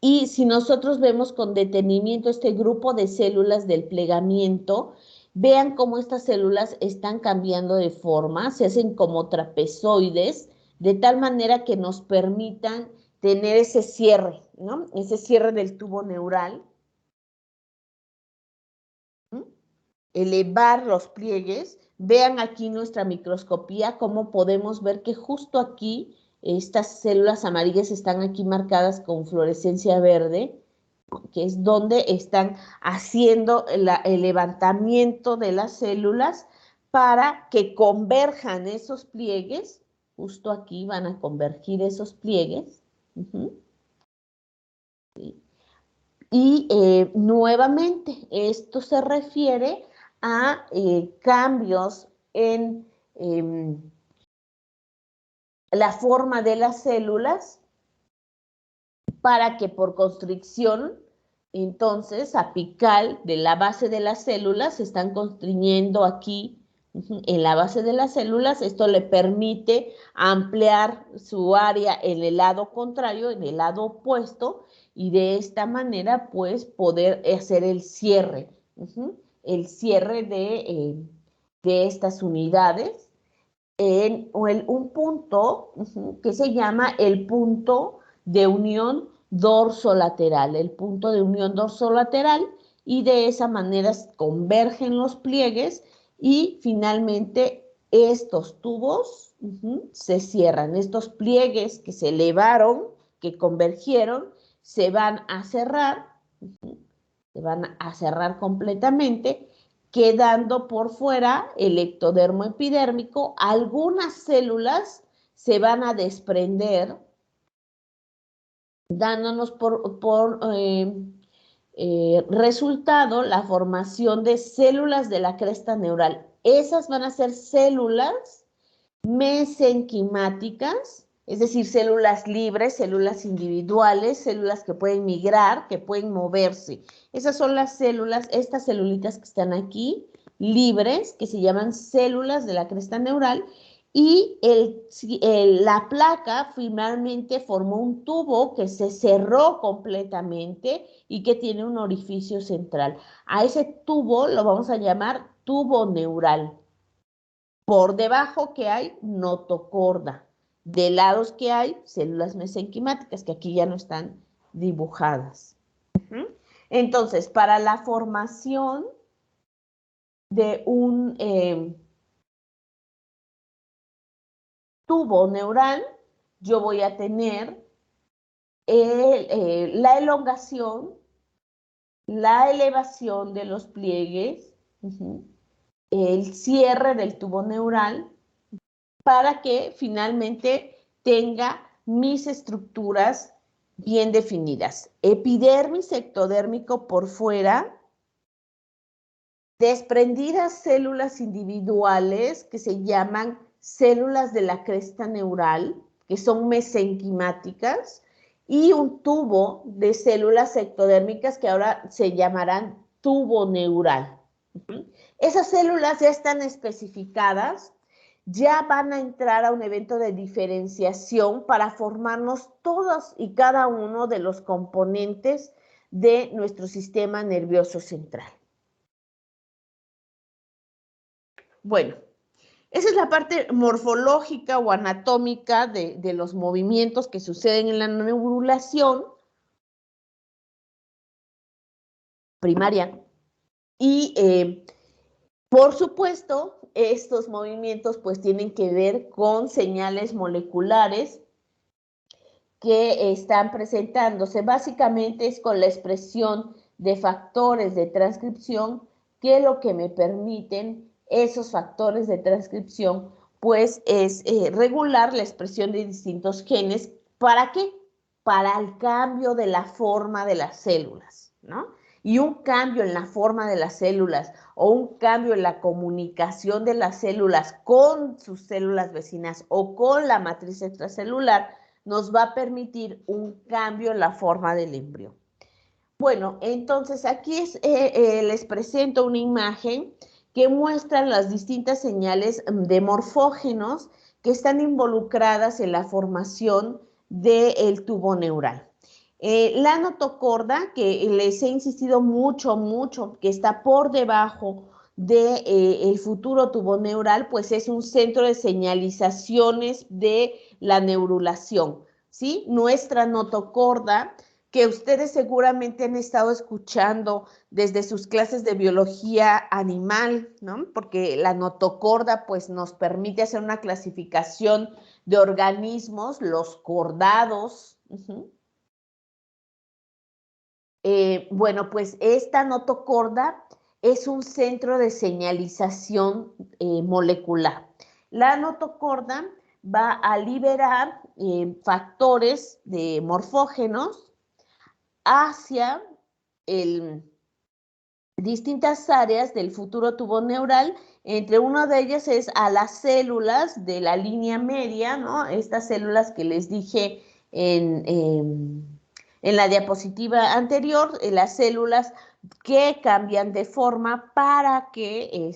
Y si nosotros vemos con detenimiento este grupo de células del plegamiento, vean cómo estas células están cambiando de forma, se hacen como trapezoides, de tal manera que nos permitan tener ese cierre, ¿no? Ese cierre del tubo neural. Elevar los pliegues. Vean aquí nuestra microscopía, cómo podemos ver que justo aquí, estas células amarillas están aquí marcadas con fluorescencia verde, que es donde están haciendo el levantamiento de las células para que converjan esos pliegues. Justo aquí van a convergir esos pliegues. Y nuevamente, esto se refiere a cambios en la forma de las células para que por constricción, entonces, apical de la base de las células, se están constriñendo aquí en la base de las células. Esto le permite ampliar su área en el lado contrario, en el lado opuesto, y de esta manera, pues, poder hacer el cierre de estas unidades en un punto que se llama el punto de unión dorsolateral, el punto de unión dorsolateral, y de esa manera convergen los pliegues y finalmente estos tubos se cierran. Estos pliegues que se elevaron, que convergieron, se van a cerrar, completamente, quedando por fuera el ectodermo epidérmico. Algunas células se van a desprender, dándonos por resultado la formación de células de la cresta neural. Esas van a ser células mesenquimáticas, es decir, células libres, células individuales, células que pueden migrar, que pueden moverse. Esas son las células, estas celulitas que están aquí, libres, que se llaman células de la cresta neural, y la placa finalmente formó un tubo que se cerró completamente y que tiene un orificio central. A ese tubo lo vamos a llamar tubo neural. Por debajo que hay notocorda. De lados que hay células mesenquimáticas, que aquí ya no están dibujadas. Entonces, para la formación de un tubo neural, yo voy a tener la elongación, la elevación de los pliegues, el cierre del tubo neural, para que finalmente tenga mis estructuras bien definidas. Epidermis ectodérmico por fuera, desprendidas células individuales que se llaman células de la cresta neural, que son mesenquimáticas, y un tubo de células ectodérmicas que ahora se llamarán tubo neural. Esas células ya están especificadas, ya van a entrar a un evento de diferenciación para formarnos todos y cada uno de los componentes de nuestro sistema nervioso central. Bueno, esa es la parte morfológica o anatómica de los movimientos que suceden en la neurulación primaria. Y, por supuesto, estos movimientos pues tienen que ver con señales moleculares que están presentándose. Básicamente es con la expresión de factores de transcripción que lo que me permiten esos factores de transcripción pues es regular la expresión de distintos genes. ¿Para qué? Para el cambio de la forma de las células, ¿no? Y un cambio en la forma de las células o un cambio en la comunicación de las células con sus células vecinas o con la matriz extracelular nos va a permitir un cambio en la forma del embrión. Bueno, entonces aquí les presento una imagen que muestra las distintas señales de morfógenos que están involucradas en la formación del tubo neural. La notocorda, que les he insistido mucho, que está por debajo del futuro tubo neural, pues es un centro de señalizaciones de la neurulación, ¿sí? Nuestra notocorda, que ustedes seguramente han estado escuchando desde sus clases de biología animal, ¿no? Porque la notocorda pues nos permite hacer una clasificación de organismos, los cordados. Bueno, pues esta notocorda es un centro de señalización molecular. La notocorda va a liberar factores de morfógenos hacia distintas áreas del futuro tubo neural. Entre una de ellas es a las células de la línea media, ¿no? Estas células que les dije en la diapositiva anterior, las células que cambian de forma para que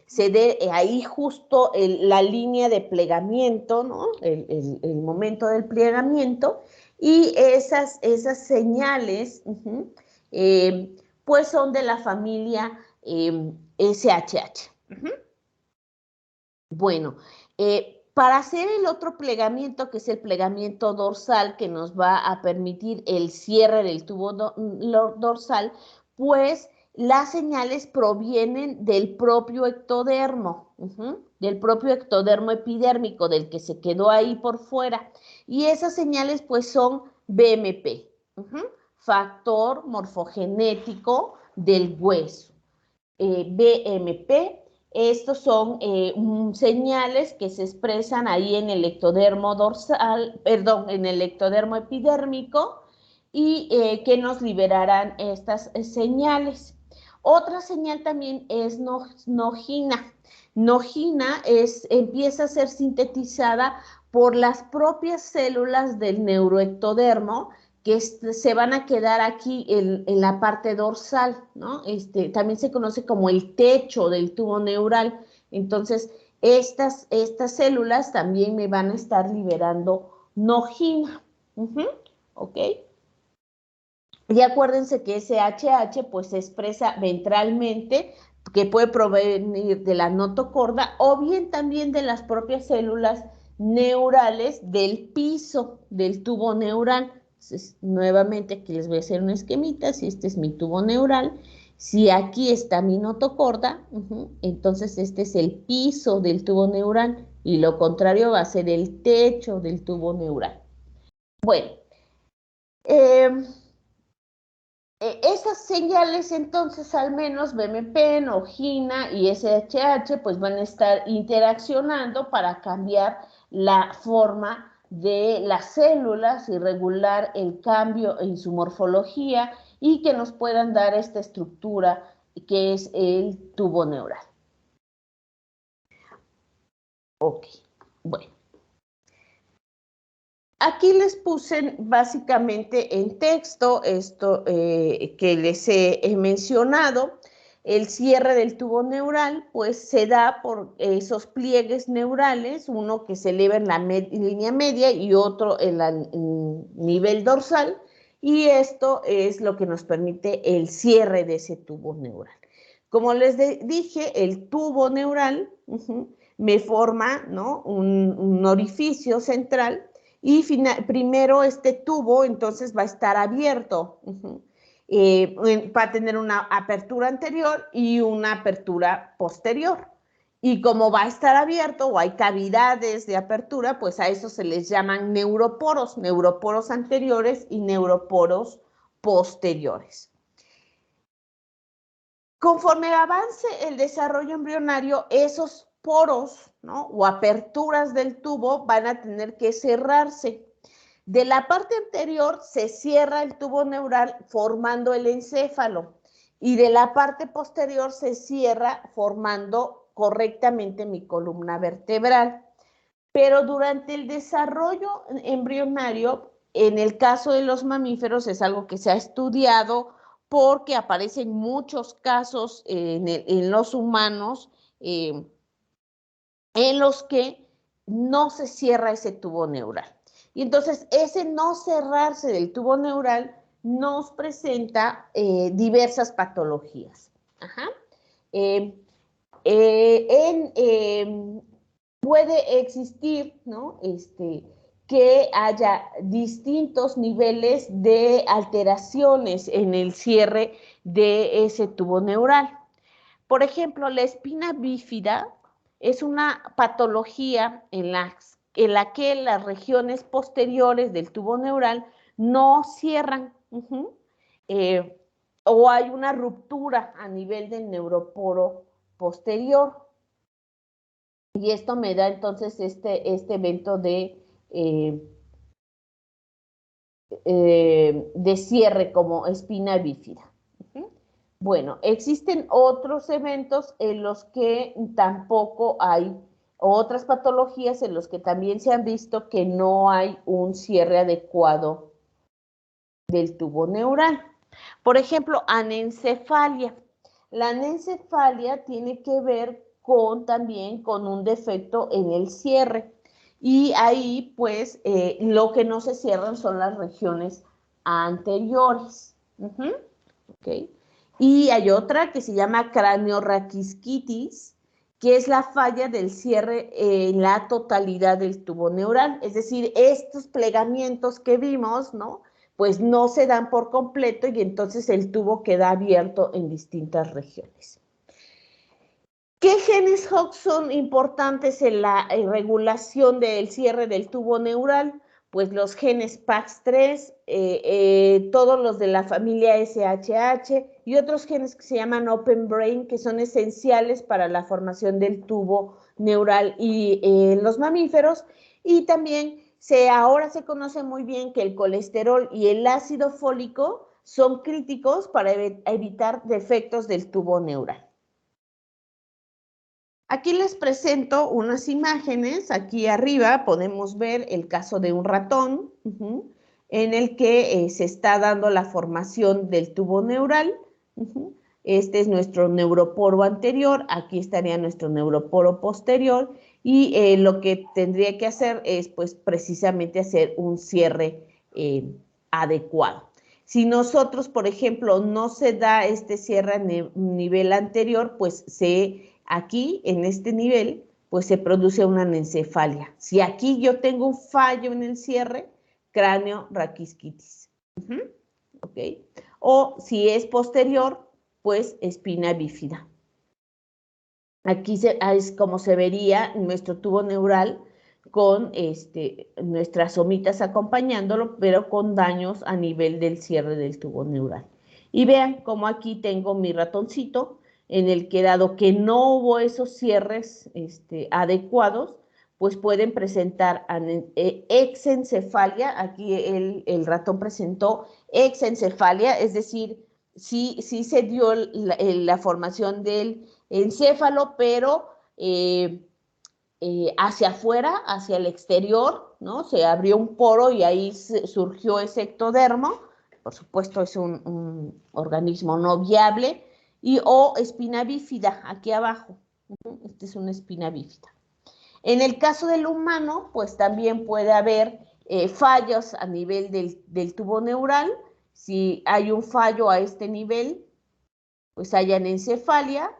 se dé ahí justo la línea de plegamiento, ¿no? El momento del plegamiento, y esas señales pues son de la familia SHH. Bueno, para hacer el otro plegamiento, que es el plegamiento dorsal, que nos va a permitir el cierre del tubo dorsal, pues las señales provienen del propio ectodermo, del propio ectodermo epidérmico, del que se quedó ahí por fuera. Y esas señales pues son BMP, factor morfogenético del hueso. BMP, estos son señales que se expresan ahí en el ectodermo dorsal, perdón, en el ectodermo epidérmico, y que nos liberarán estas señales. Otra señal también es nogina. Nogina empieza a ser sintetizada por las propias células del neuroectodermo, que se van a quedar aquí en la parte dorsal, ¿no? También se conoce como el techo del tubo neural. Entonces, estas células también me van a estar liberando nogina. ¿Ok? Y acuérdense que ese HH pues se expresa ventralmente, que puede provenir de la notocorda o bien también de las propias células neurales del piso del tubo neural. Entonces, nuevamente aquí les voy a hacer un esquemita. Si este es mi tubo neural, si aquí está mi notocorda, entonces este es el piso del tubo neural y lo contrario va a ser el techo del tubo neural. Bueno, Esas señales, entonces, al menos BMP, NOGINA y SHH, pues van a estar interaccionando para cambiar la forma de las células y regular el cambio en su morfología y que nos puedan dar esta estructura que es el tubo neural. Ok, bueno. Aquí les puse básicamente en texto esto que les he mencionado. El cierre del tubo neural pues se da por esos pliegues neurales, uno que se eleva en la línea media y otro en el nivel dorsal, y esto es lo que nos permite el cierre de ese tubo neural. Como les dije, el tubo neural me forma, ¿no?, un orificio central. Y primero este tubo entonces va a estar abierto, va a tener una apertura anterior y una apertura posterior. Y como va a estar abierto o hay cavidades de apertura, pues a eso se les llaman neuroporos, neuroporos anteriores y neuroporos posteriores. Conforme avance el desarrollo embrionario, esos poros, ¿no?, o aperturas del tubo van a tener que cerrarse. De la parte anterior se cierra el tubo neural formando el encéfalo y de la parte posterior se cierra formando correctamente mi columna vertebral. Pero durante el desarrollo embrionario, en el caso de los mamíferos, es algo que se ha estudiado porque aparecen muchos casos en los humanos en los que no se cierra ese tubo neural. Y entonces ese no cerrarse del tubo neural nos presenta diversas patologías. Ajá. Puede existir, ¿no?, que haya distintos niveles de alteraciones en el cierre de ese tubo neural. Por ejemplo, la espina bífida es una patología en la que las regiones posteriores del tubo neural no cierran, o hay una ruptura a nivel del neuroporo posterior. Y esto me da entonces este evento de cierre como espina bífida. Bueno, existen otros eventos en los que tampoco hay, otras patologías en los que también se han visto que no hay un cierre adecuado del tubo neural. Por ejemplo, anencefalia. La anencefalia tiene que ver también con un defecto en el cierre. Y ahí, pues, lo que no se cierran son las regiones anteriores. ¿Okay? Y hay otra que se llama cranioraquisquitis, que es la falla del cierre en la totalidad del tubo neural. Es decir, estos plegamientos que vimos, ¿no?, pues no se dan por completo y entonces el tubo queda abierto en distintas regiones. ¿Qué genes Hox son importantes en la regulación del cierre del tubo neural? Pues los genes PAX3, todos los de la familia SHH y otros genes que se llaman Open Brain, que son esenciales para la formación del tubo neural y en los mamíferos. Y también ahora se conoce muy bien que el colesterol y el ácido fólico son críticos para evitar defectos del tubo neural. Aquí les presento unas imágenes. Aquí arriba podemos ver el caso de un ratón en el que se está dando la formación del tubo neural. Este es nuestro neuroporo anterior, aquí estaría nuestro neuroporo posterior y lo que tendría que hacer es pues precisamente hacer un cierre adecuado. Si nosotros, por ejemplo, no se da este cierre a nivel anterior, pues aquí, en este nivel, pues se produce una anencefalia. Si aquí yo tengo un fallo en el cierre, cranioraquisquitis. ¿Okay? O si es posterior, pues espina bífida. Aquí es como se vería nuestro tubo neural con nuestras somitas acompañándolo, pero con daños a nivel del cierre del tubo neural. Y vean cómo aquí tengo mi ratoncito, en el que dado que no hubo esos cierres adecuados, pues pueden presentar exencefalia. Aquí el ratón presentó exencefalia, es decir, sí se dio la formación del encéfalo, pero hacia afuera, hacia el exterior, ¿no? Se abrió un poro y ahí surgió ese ectodermo. Por supuesto, es un organismo no viable. O espina bífida, aquí abajo. Esta es una espina bífida. En el caso del humano, pues también puede haber fallos a nivel del tubo neural. Si hay un fallo a este nivel, pues hay anencefalia.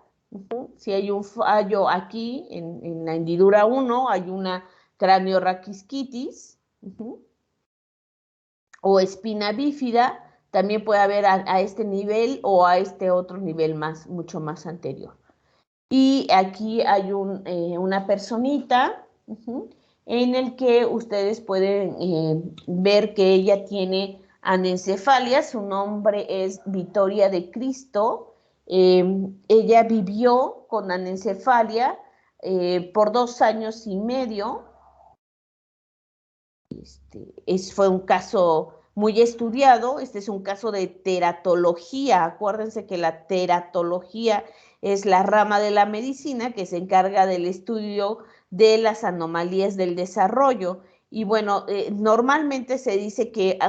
Si hay un fallo aquí en la hendidura 1, hay una craneorraquisquitis o espina bífida. También puede haber a este nivel o a este otro nivel mucho más anterior. Y aquí hay una personita en el que ustedes pueden ver que ella tiene anencefalia. Su nombre es Vittoria de Cristo. Ella vivió con anencefalia por 2 años y medio. Fue un caso muy estudiado. Este es un caso de teratología. Acuérdense que la teratología es la rama de la medicina que se encarga del estudio de las anomalías del desarrollo. Y bueno, normalmente se dice que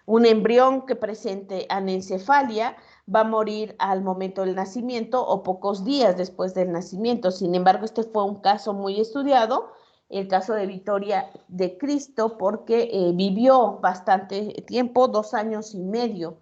un embrión que presente anencefalia va a morir al momento del nacimiento o pocos días después del nacimiento. Sin embargo, este fue un caso muy estudiado, el caso de Vittoria de Cristo, porque vivió bastante tiempo, 2 años y medio.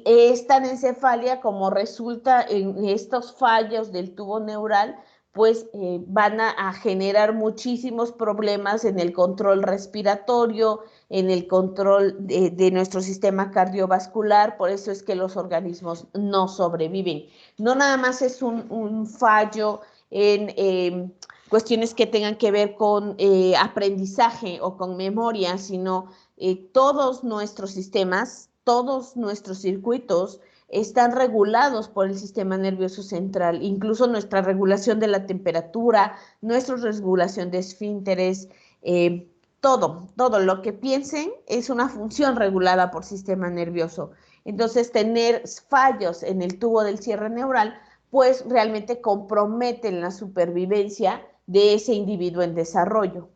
Esta anencefalia, como resulta en estos fallos del tubo neural, pues van a generar muchísimos problemas en el control respiratorio, en el control de nuestro sistema cardiovascular. Por eso es que los organismos no sobreviven. No nada más es un fallo en cuestiones que tengan que ver con aprendizaje o con memoria, sino todos nuestros sistemas, todos nuestros circuitos están regulados por el sistema nervioso central, incluso nuestra regulación de la temperatura, nuestra regulación de esfínteres, todo lo que piensen es una función regulada por sistema nervioso. Entonces, tener fallos en el tubo del cierre neural, pues realmente comprometen la supervivencia de ese individuo en desarrollo.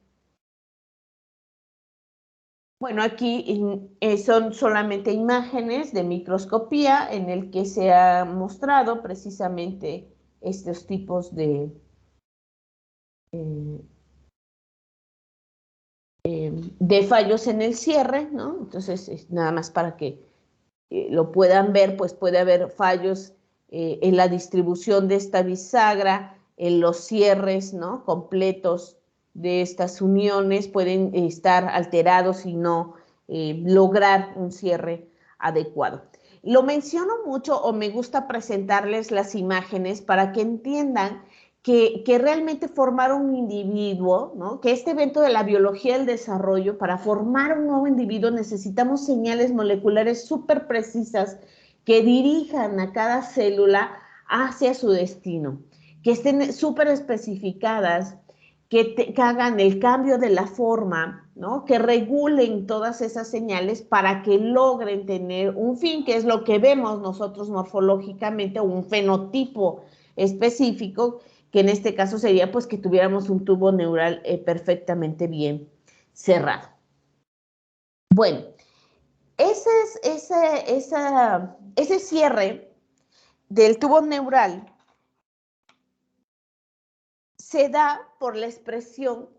Bueno, aquí son solamente imágenes de microscopía en el que se ha mostrado precisamente estos tipos de fallos en el cierre, ¿no? Entonces, nada más para que lo puedan ver, pues puede haber fallos en la distribución de esta bisagra, en los cierres, ¿no? Completos de estas uniones, pueden estar alterados y no lograr un cierre adecuado. Lo menciono mucho o me gusta presentarles las imágenes para que entiendan que realmente formar un individuo, ¿no? Que este evento de la biología del desarrollo, para formar un nuevo individuo necesitamos señales moleculares súper precisas que dirijan a cada célula hacia su destino, que estén súper especificadas, que hagan el cambio de la forma, ¿no? Que regulen todas esas señales para que logren tener un fin, que es lo que vemos nosotros morfológicamente, un fenotipo específico, que en este caso sería pues que tuviéramos un tubo neural perfectamente bien cerrado. Bueno, ese cierre del tubo neural se da por la expresión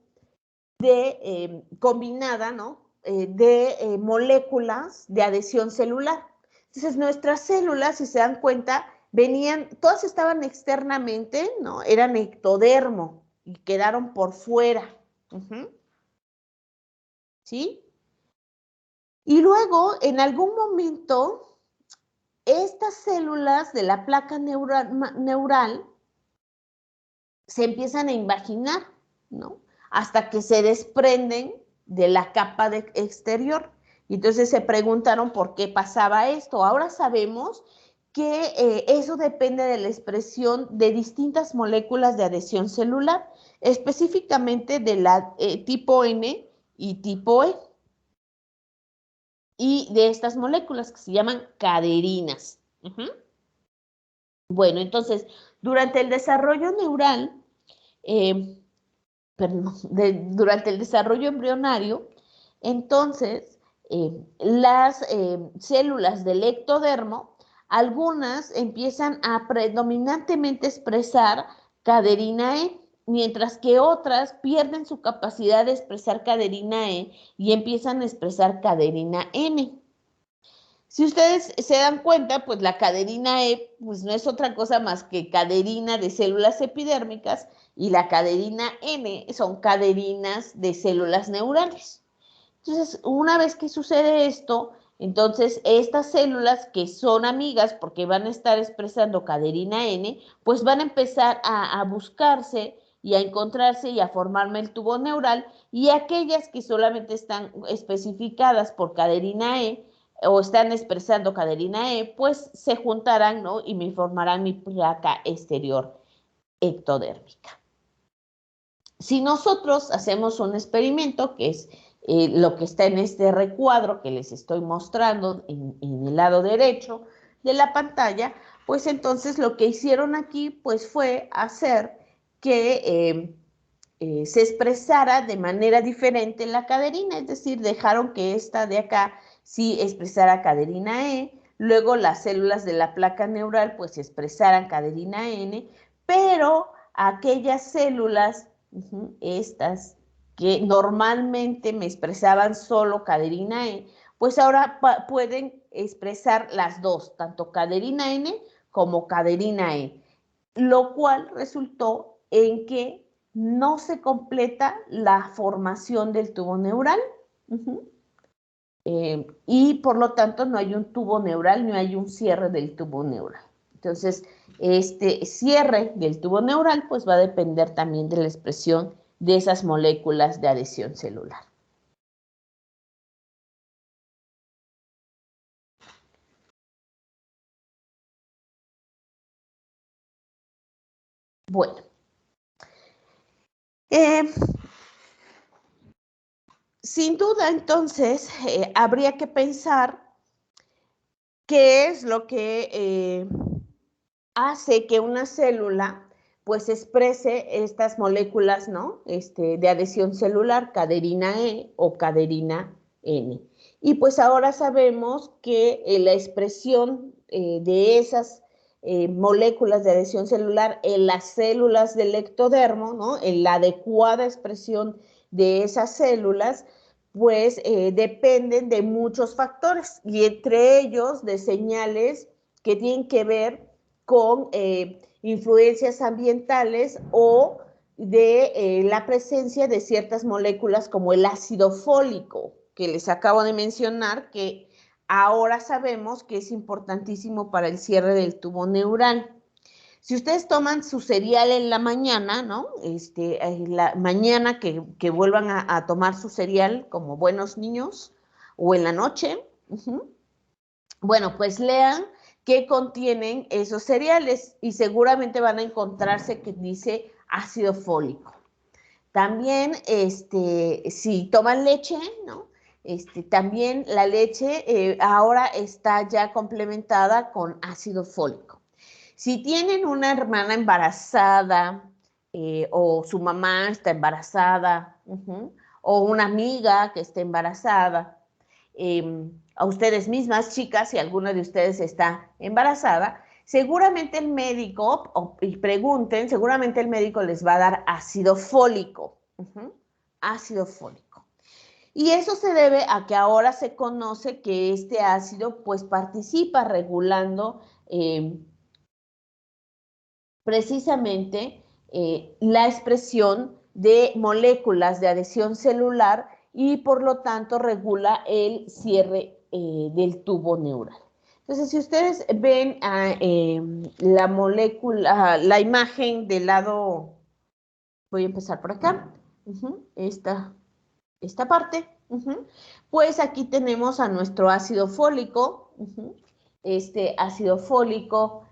combinada, ¿no? De moléculas de adhesión celular. Entonces, nuestras células, si se dan cuenta, todas estaban externamente, ¿no? Eran ectodermo y quedaron por fuera. ¿Sí? Y luego, en algún momento, estas células de la placa neural se empiezan a imaginar, ¿no? Hasta que se desprenden de la capa exterior. Y entonces se preguntaron por qué pasaba esto. Ahora sabemos que eso depende de la expresión de distintas moléculas de adhesión celular, específicamente de la tipo N y tipo E, y de estas moléculas que se llaman caderinas. Bueno, entonces, durante el desarrollo neural, durante el desarrollo embrionario, entonces, las células del ectodermo, algunas empiezan a predominantemente expresar caderina E, mientras que otras pierden su capacidad de expresar caderina E y empiezan a expresar caderina N. Si ustedes se dan cuenta, pues la caderina E pues no es otra cosa más que caderina de células epidérmicas y la caderina N son caderinas de células neurales. Entonces, una vez que sucede esto, entonces estas células que son amigas porque van a estar expresando caderina N, pues van a empezar a buscarse y a encontrarse y a formarme el tubo neural, y aquellas que solamente están especificadas por caderina E o están expresando caderina E, pues se juntarán, ¿no? Y me formarán mi placa exterior ectodérmica. Si nosotros hacemos un experimento, que es lo que está en este recuadro que les estoy mostrando en el lado derecho de la pantalla, pues entonces lo que hicieron aquí pues fue hacer que se expresara de manera diferente la caderina, es decir, dejaron que esta de acá sí expresara caderina E, luego las células de la placa neural pues expresaran caderina N, pero aquellas células, estas que normalmente me expresaban solo caderina E, pues ahora pueden expresar las dos, tanto caderina N como caderina E, lo cual resultó en que no se completa la formación del tubo neural. Y por lo tanto no hay un tubo neural, no hay un cierre del tubo neural. Entonces, este cierre del tubo neural pues va a depender también de la expresión de esas moléculas de adhesión celular. Bueno, sin duda entonces habría que pensar qué es lo que hace que una célula pues exprese estas moléculas, ¿no? De adhesión celular, caderina E o caderina N. Y pues ahora sabemos que la expresión de esas moléculas de adhesión celular en las células del ectodermo, ¿no? En la adecuada expresión de esas células, pues dependen de muchos factores, y entre ellos de señales que tienen que ver con influencias ambientales o de la presencia de ciertas moléculas como el ácido fólico, que les acabo de mencionar, que ahora sabemos que es importantísimo para el cierre del tubo neural. Si ustedes toman su cereal en la mañana, ¿no? La mañana que vuelvan a tomar su cereal como buenos niños, o en la noche, bueno, pues lean qué contienen esos cereales y seguramente van a encontrarse que dice ácido fólico. También, si toman leche, ¿no? También la leche ahora está ya complementada con ácido fólico. Si tienen una hermana embarazada o su mamá está embarazada, o una amiga que esté embarazada, a ustedes mismas, chicas, si alguna de ustedes está embarazada, seguramente el médico, y pregunten, seguramente el médico les va a dar ácido fólico. Ácido fólico. Y eso se debe a que ahora se conoce que este ácido pues participa regulando precisamente la expresión de moléculas de adhesión celular y por lo tanto regula el cierre del tubo neural. Entonces, si ustedes ven la molécula, la imagen del lado voy a empezar por acá, esta parte, pues aquí tenemos a nuestro ácido fólico, este ácido fólico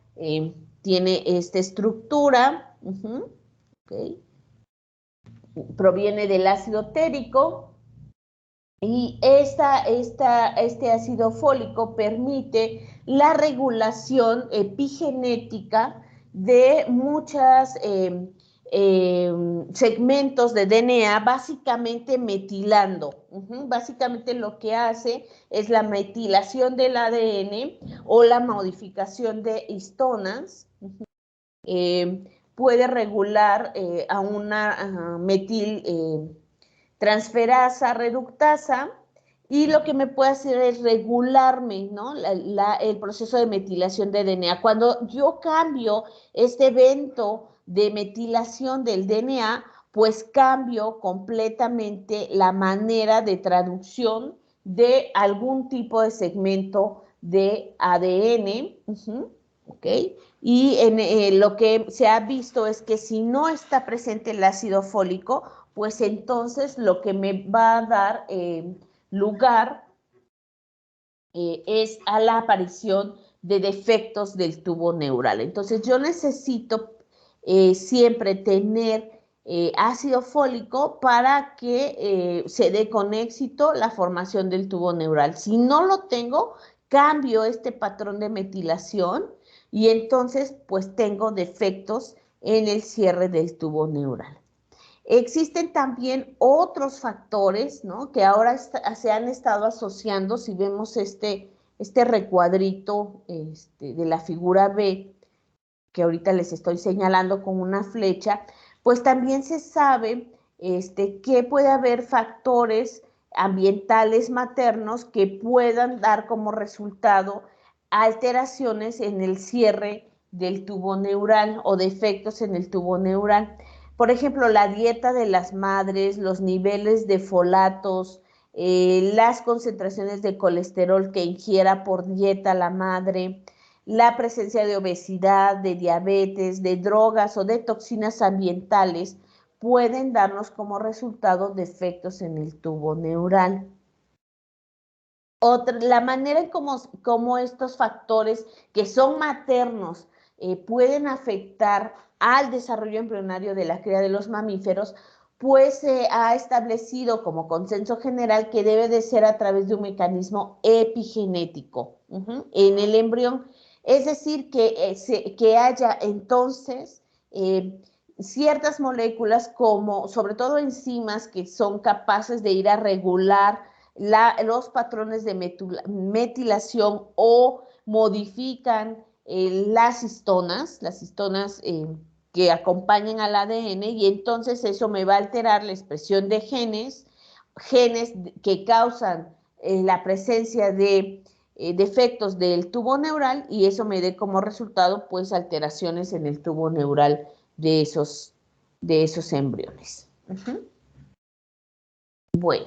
tiene esta estructura, okay. Proviene del ácido térico, y este ácido fólico permite la regulación epigenética de muchos segmentos de DNA, básicamente metilando. Básicamente lo que hace es la metilación del ADN o la modificación de histonas. Puede regular a una metil transferasa reductasa, y lo que me puede hacer es regularme, ¿no? El proceso de metilación de DNA. Cuando yo cambio este evento de metilación del DNA, pues cambio completamente la manera de traducción de algún tipo de segmento de ADN, ¿ok? Y lo que se ha visto es que si no está presente el ácido fólico, pues entonces lo que me va a dar lugar es a la aparición de defectos del tubo neural. Entonces yo necesito siempre tener ácido fólico para que se dé con éxito la formación del tubo neural. Si no lo tengo, cambio este patrón de metilación y entonces pues tengo defectos en el cierre del tubo neural. Existen también otros factores, ¿no? Que ahora se han estado asociando. Si vemos este recuadrito de la figura B, que ahorita les estoy señalando con una flecha, pues también se sabe que puede haber factores ambientales maternos que puedan dar como resultado alteraciones en el cierre del tubo neural o defectos en el tubo neural. Por ejemplo, la dieta de las madres, los niveles de folatos, las concentraciones de colesterol que ingiera por dieta la madre, la presencia de obesidad, de diabetes, de drogas o de toxinas ambientales pueden darnos como resultado defectos en el tubo neural. La manera en cómo estos factores que son maternos pueden afectar al desarrollo embrionario de la cría de los mamíferos, pues se ha establecido como consenso general que debe de ser a través de un mecanismo epigenético en el embrión. Es decir, que haya entonces ciertas moléculas como, sobre todo enzimas, que son capaces de ir a regular los patrones de metilación o modifican las histonas que acompañan al ADN, y entonces eso me va a alterar la expresión de genes que causan la presencia de defectos del tubo neural, y eso me dé como resultado pues alteraciones en el tubo neural de esos embriones. Bueno,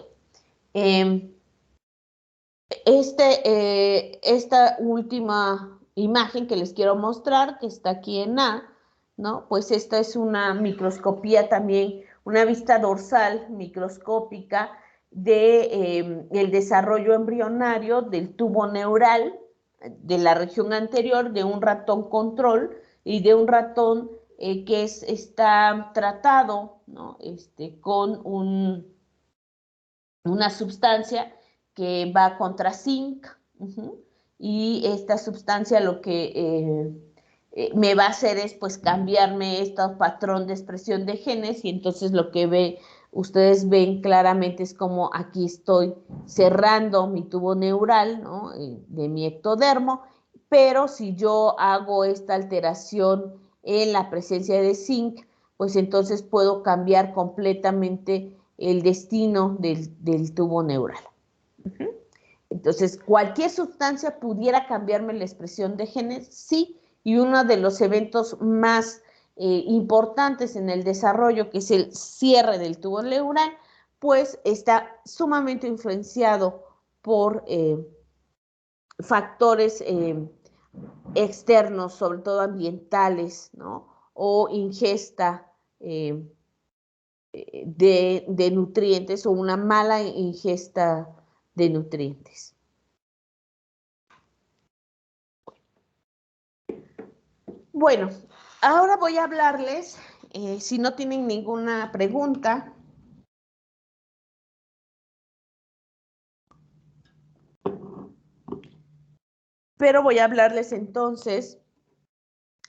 esta última imagen que les quiero mostrar, que está aquí en A, ¿no? Pues esta es una microscopía también, una vista dorsal microscópica de el desarrollo embrionario del tubo neural de la región anterior de un ratón control y de un ratón que está tratado, ¿no? Con una sustancia que va contra zinc, y esta sustancia lo que me va a hacer es pues cambiarme este patrón de expresión de genes, y entonces lo que ustedes ven claramente es como aquí estoy cerrando mi tubo neural, ¿no? De mi ectodermo, pero si yo hago esta alteración en la presencia de zinc, pues entonces puedo cambiar completamente el destino del tubo neural. Entonces, ¿cualquier sustancia pudiera cambiarme la expresión de genes? Sí, y uno de los eventos más importantes en el desarrollo, que es el cierre del tubo neural, pues está sumamente influenciado por factores externos, sobre todo ambientales, ¿no? O ingesta de nutrientes o una mala ingesta de nutrientes. Bueno, ahora voy a hablarles, si no tienen ninguna pregunta, pero voy a hablarles entonces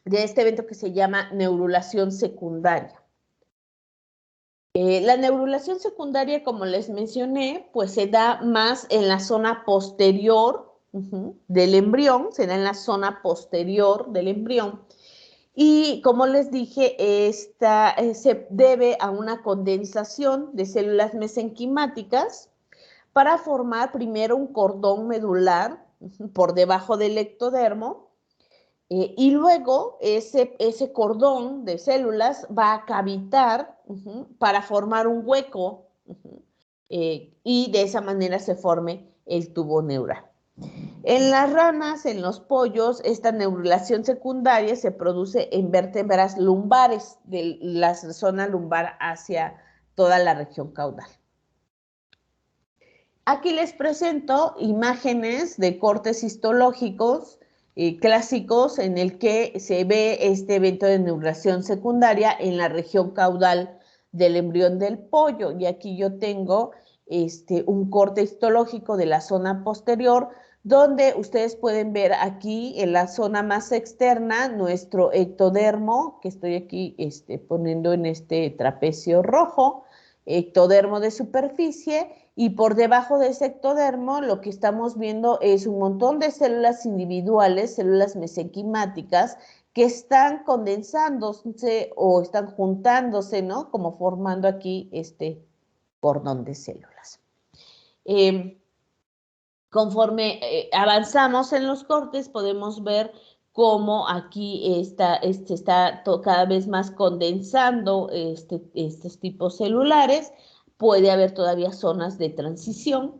de este evento que se llama neurulación secundaria. La neurulación secundaria, como les mencioné, pues se da más en la zona posterior del embrión, se da en la zona posterior del embrión. Y como les dije, se debe a una condensación de células mesenquimáticas para formar primero un cordón medular por debajo del ectodermo, y luego ese cordón de células va a cavitar para formar un hueco, y de esa manera se forme el tubo neural. En las ranas, en los pollos, esta neurulación secundaria se produce en vértebras lumbares, de la zona lumbar hacia toda la región caudal. Aquí les presento imágenes de cortes histológicos clásicos en el que se ve este evento de neurulación secundaria en la región caudal del embrión del pollo. Y aquí yo tengo un corte histológico de la zona posterior, donde ustedes pueden ver aquí en la zona más externa nuestro ectodermo, que estoy aquí poniendo en este trapecio rojo, ectodermo de superficie, y por debajo de ese ectodermo lo que estamos viendo es un montón de células individuales, células mesenquimáticas, que están condensándose o están juntándose, ¿no? Como formando aquí este cordón de células. Conforme avanzamos en los cortes, podemos ver cómo aquí está cada vez más condensando estos tipos celulares. Puede haber todavía zonas de transición.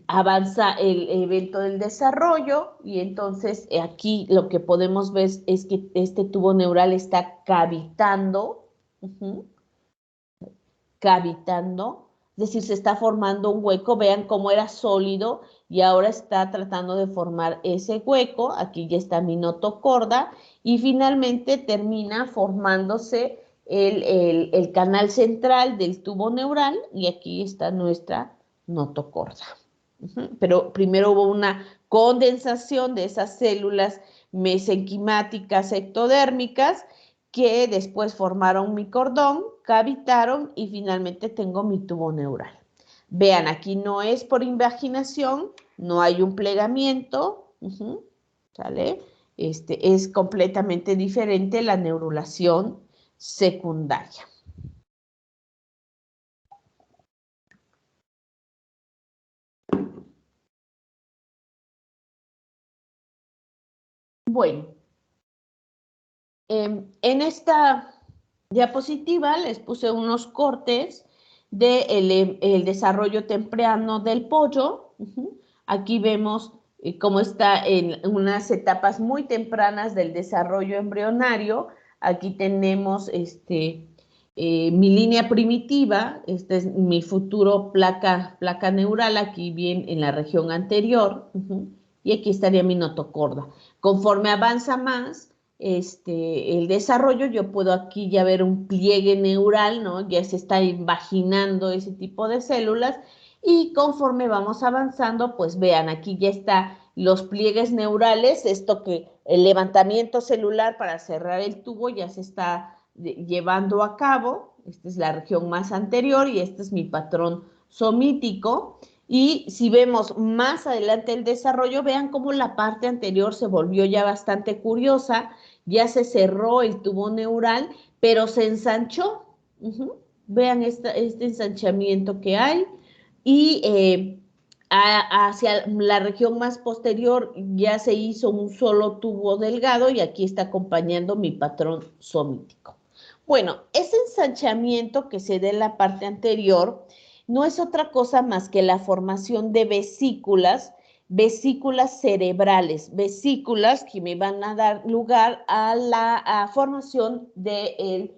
Avanza el evento del desarrollo y entonces aquí lo que podemos ver es que este tubo neural está cavitando, cavitando, es decir, se está formando un hueco. Vean cómo era sólido y ahora está tratando de formar ese hueco. Aquí ya está mi notocorda y finalmente termina formándose el canal central del tubo neural y aquí está nuestra notocorda. Pero primero hubo una condensación de esas células mesenquimáticas ectodérmicas que después formaron mi cordón, cavitaron y finalmente tengo mi tubo neural. Vean, aquí no es por invaginación, no hay un plegamiento, ¿sale? Es completamente diferente la neurulación secundaria. Bueno, en esta diapositiva les puse unos cortes del desarrollo temprano del pollo. Aquí vemos cómo está en unas etapas muy tempranas del desarrollo embrionario. Aquí tenemos mi línea primitiva, este es mi futuro placa neural, aquí bien en la región anterior, y aquí estaría mi notocorda. Conforme avanza más el desarrollo, yo puedo aquí ya ver un pliegue neural, ¿no? Ya se está invaginando ese tipo de células y conforme vamos avanzando, pues vean, aquí ya están los pliegues neurales, esto que el levantamiento celular para cerrar el tubo ya se está llevando a cabo. Esta es la región más anterior y este es mi patrón somítico. Y si vemos más adelante el desarrollo, vean cómo la parte anterior se volvió ya bastante curiosa, ya se cerró el tubo neural, pero se ensanchó. Vean este ensanchamiento que hay y hacia la región más posterior ya se hizo un solo tubo delgado y aquí está acompañando mi patrón somítico. Bueno, ese ensanchamiento que se da en la parte anterior no es otra cosa más que la formación de vesículas cerebrales, vesículas que me van a dar lugar a la formación del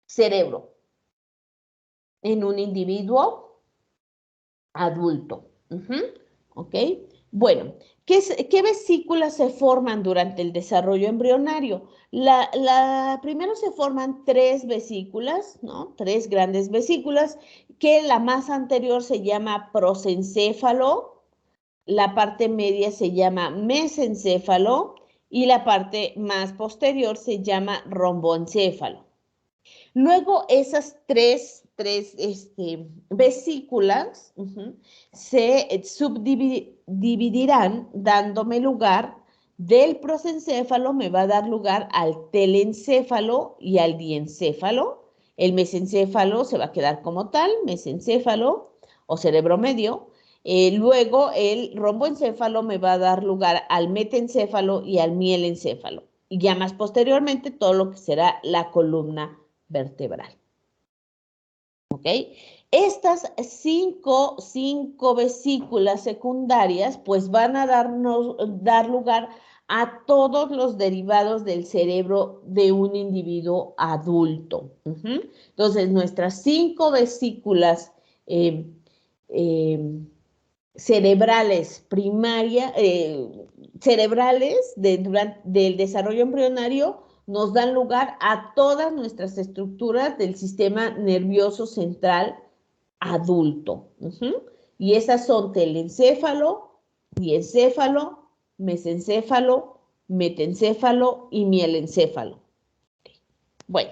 cerebro. en un individuo adulto. ¿Ok? Bueno, ¿qué vesículas se forman durante el desarrollo embrionario? Primero se forman 3 vesículas, ¿no? 3 grandes vesículas, que la más anterior se llama prosencéfalo, la parte media se llama mesencéfalo y la parte más posterior se llama romboencéfalo. Luego esas tres vesículas se subdividirán dándome lugar del prosencéfalo, me va a dar lugar al telencéfalo y al diencéfalo. El mesencéfalo se va a quedar como tal, mesencéfalo o cerebro medio. Luego el romboencéfalo me va a dar lugar al metencéfalo y al mielencéfalo. Y ya más posteriormente todo lo que será la columna vertebral. ¿Ok? Estas cinco vesículas secundarias pues van a dar lugar a todos los derivados del cerebro de un individuo adulto. Entonces, nuestras 5 vesículas cerebrales cerebrales del desarrollo embrionario nos dan lugar a todas nuestras estructuras del sistema nervioso central adulto. Y esas son telencéfalo, diencéfalo, mesencéfalo, metencéfalo y mielencéfalo. Bueno,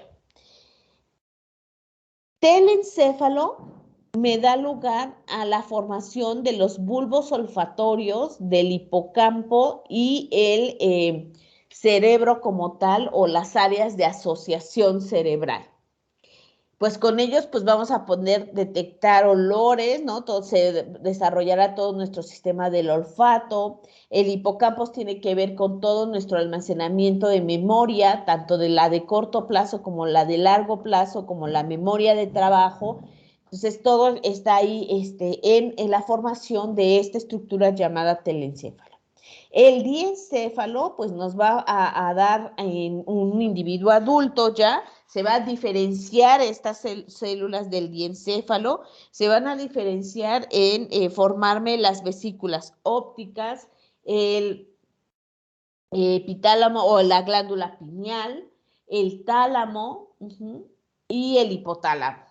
telencéfalo me da lugar a la formación de los bulbos olfatorios del hipocampo y el cerebro como tal o las áreas de asociación cerebral. Pues con ellos pues vamos a poder detectar olores, ¿no? Se desarrollará todo nuestro sistema del olfato. El hipocampo tiene que ver con todo nuestro almacenamiento de memoria, tanto de la de corto plazo como la de largo plazo, como la memoria de trabajo. Entonces, todo está ahí en la formación de esta estructura llamada telencéfalo. El diencéfalo, pues nos va a dar en un individuo adulto ya, se va a diferenciar estas células del diencéfalo, se van a diferenciar en formarme las vesículas ópticas, el epitálamo o la glándula pineal, el tálamo y el hipotálamo.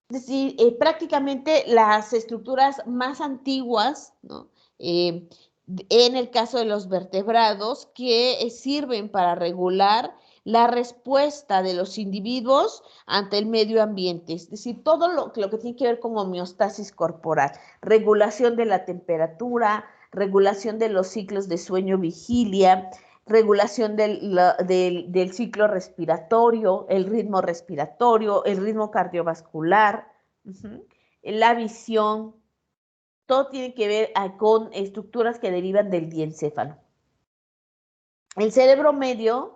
Es decir, prácticamente las estructuras más antiguas, ¿no? En el caso de los vertebrados, que sirven para regular la respuesta de los individuos ante el medio ambiente, es decir, todo lo que tiene que ver con homeostasis corporal, regulación de la temperatura, regulación de los ciclos de sueño-vigilia, regulación del ciclo respiratorio, el ritmo cardiovascular, la visión, todo tiene que ver con estructuras que derivan del diencéfalo. El cerebro medio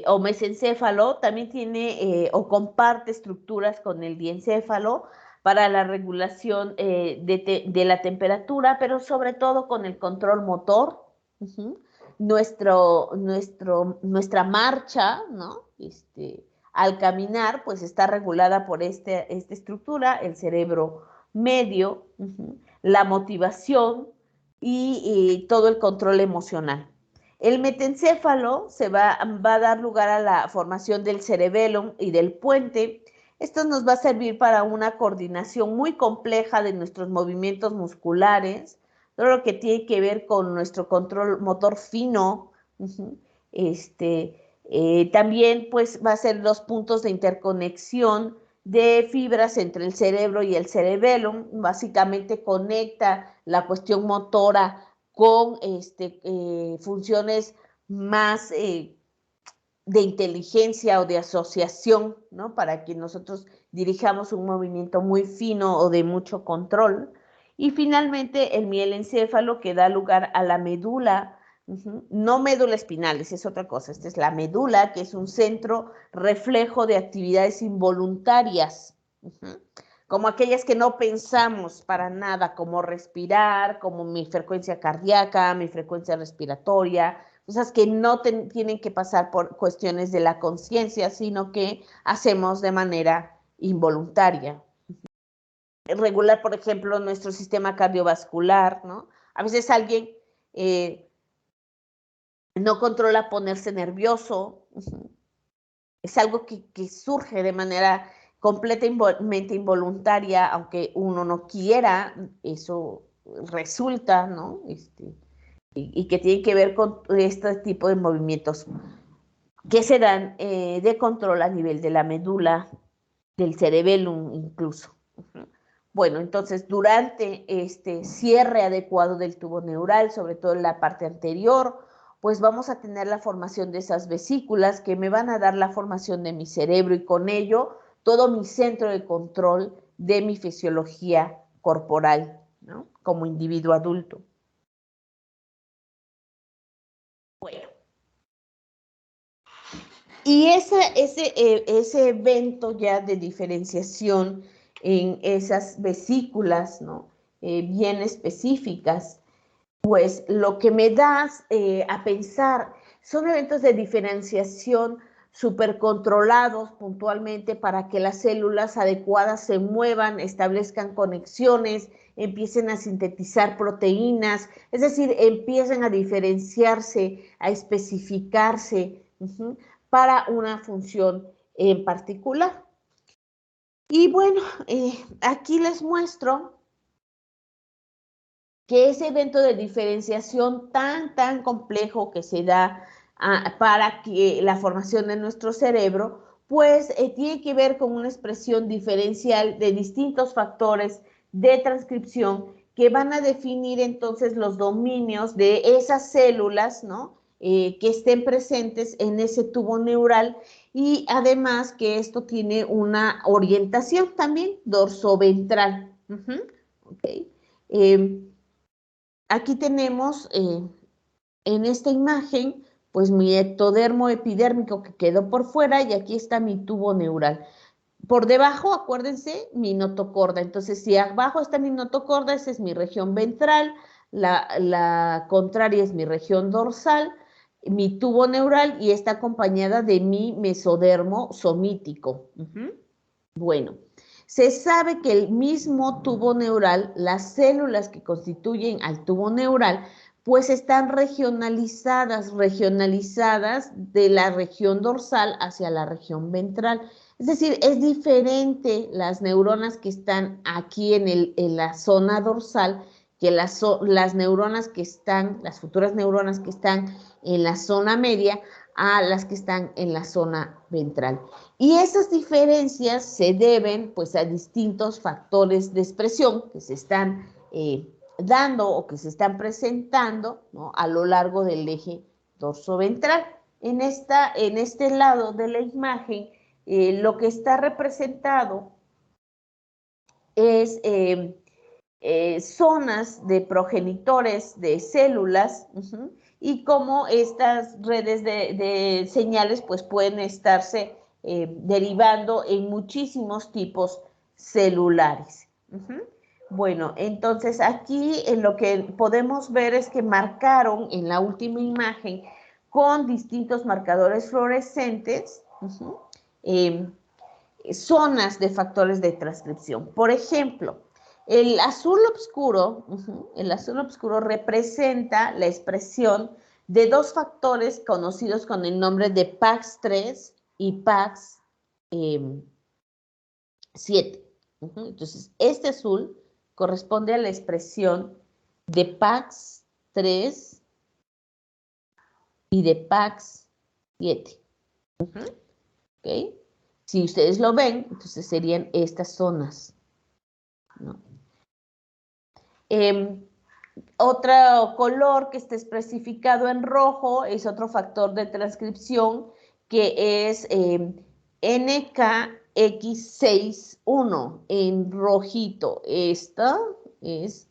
o mesencéfalo también tiene o comparte estructuras con el diencéfalo para la regulación de la temperatura, pero sobre todo con el control motor. Nuestra marcha, ¿no? Al caminar, pues está regulada por esta estructura, el cerebro medio, la motivación y todo el control emocional. El metencéfalo va a dar lugar a la formación del cerebelo y del puente. Esto nos va a servir para una coordinación muy compleja de nuestros movimientos musculares, todo lo que tiene que ver con nuestro control motor fino. También pues va a ser los puntos de interconexión de fibras entre el cerebro y el cerebelo. Básicamente conecta la cuestión motora con funciones más de inteligencia o de asociación, ¿no? Para que nosotros dirijamos un movimiento muy fino o de mucho control. Y finalmente el mielencéfalo, que da lugar a la médula, no médula espinal, esa es otra cosa, esta es la médula, que es un centro reflejo de actividades involuntarias, como aquellas que no pensamos para nada, como respirar, como mi frecuencia cardíaca, mi frecuencia respiratoria, cosas que no tienen que pasar por cuestiones de la conciencia, sino que hacemos de manera involuntaria. regular, por ejemplo, nuestro sistema cardiovascular, ¿no? A veces alguien no controla ponerse nervioso. Es algo que surge de manera completamente involuntaria, aunque uno no quiera, eso resulta, ¿no? Y que tiene que ver con este tipo de movimientos que se dan de control a nivel de la médula, del cerebellum incluso. Bueno, entonces durante este cierre adecuado del tubo neural, sobre todo en la parte anterior, pues vamos a tener la formación de esas vesículas que me van a dar la formación de mi cerebro y con ello todo mi centro de control de mi fisiología corporal, ¿no? Como individuo adulto. Bueno. Y ese evento ya de diferenciación en esas vesículas, ¿no? Bien específicas, pues lo que me das a pensar son eventos de diferenciación súper controlados puntualmente para que las células adecuadas se muevan, establezcan conexiones, empiecen a sintetizar proteínas, es decir, empiecen a diferenciarse, a especificarse para una función en particular. Y bueno, aquí les muestro que ese evento de diferenciación tan complejo que se da para que la formación de nuestro cerebro, pues tiene que ver con una expresión diferencial de distintos factores de transcripción que van a definir entonces los dominios de esas células, ¿no? Que estén presentes en ese tubo neural y además que esto tiene una orientación también dorsoventral. Okay. Aquí tenemos en esta imagen, pues mi ectodermo epidérmico que quedó por fuera y aquí está mi tubo neural. Por debajo, acuérdense, mi notocorda. Entonces, si abajo está mi notocorda, esa es mi región ventral, la contraria es mi región dorsal, mi tubo neural y está acompañada de mi mesodermo somítico. Bueno, se sabe que el mismo tubo neural, las células que constituyen al tubo neural, pues están regionalizadas de la región dorsal hacia la región ventral. Es decir, es diferente las neuronas que están aquí en la zona dorsal que las neuronas que están, las futuras neuronas que están en la zona media a las que están en la zona ventral. Y esas diferencias se deben pues a distintos factores de expresión que se están dando o que se están presentando, ¿no? A lo largo del eje dorsoventral. En este lado de la imagen, lo que está representado es zonas de progenitores de células y cómo estas redes de señales pues pueden estarse derivando en muchísimos tipos celulares. Bueno, entonces aquí lo que podemos ver es que marcaron en la última imagen con distintos marcadores fluorescentes zonas de factores de transcripción. Por ejemplo, el azul oscuro representa la expresión de dos factores conocidos con el nombre de PAX3 y PAX7. Entonces, este azul corresponde a la expresión de PAX3 y de PAX7. ¿Ok? Si ustedes lo ven, entonces serían estas zonas, ¿no? Otro color que está especificado en rojo es otro factor de transcripción que es NKX61 en rojito. Esta es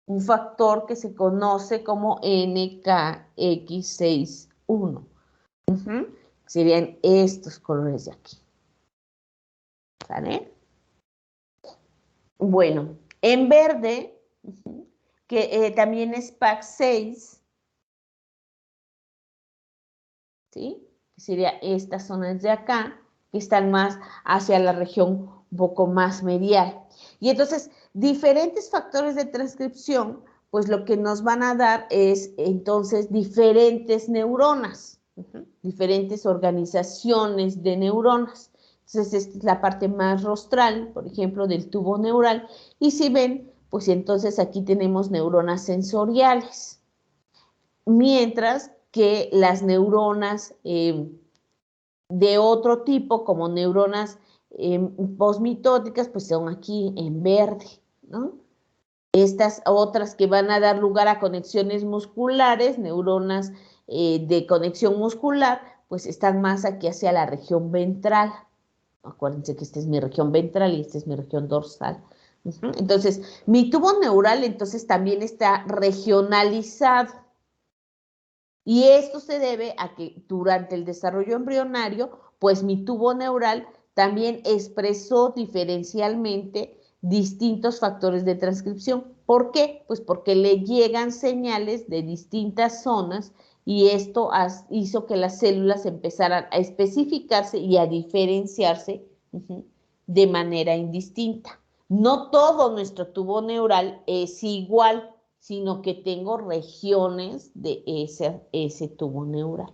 un factor que se conoce como NKX61. Serían estos colores de aquí. ¿Vale? Bueno, en verde, que también es PAX6, ¿sí? Que sería estas zonas de acá, que están más hacia la región un poco más medial. Y entonces, diferentes factores de transcripción, pues lo que nos van a dar es entonces diferentes neuronas, diferentes organizaciones de neuronas. Entonces, esta es la parte más rostral, por ejemplo, del tubo neural. Y si ven, pues entonces aquí tenemos neuronas sensoriales. Mientras que las neuronas de otro tipo, como neuronas postmitóticas, pues son aquí en verde, ¿no? Estas otras que van a dar lugar a conexiones musculares, neuronas de conexión muscular, pues están más aquí hacia la región ventral. Acuérdense que esta es mi región ventral y esta es mi región dorsal. Entonces, mi tubo neural entonces también está regionalizado. Y esto se debe a que durante el desarrollo embrionario, pues mi tubo neural también expresó diferencialmente distintos factores de transcripción. ¿Por qué? Pues porque le llegan señales de distintas zonas y esto hizo que las células empezaran a especificarse y a diferenciarse de manera indistinta. No todo nuestro tubo neural es igual, sino que tengo regiones de ese tubo neural.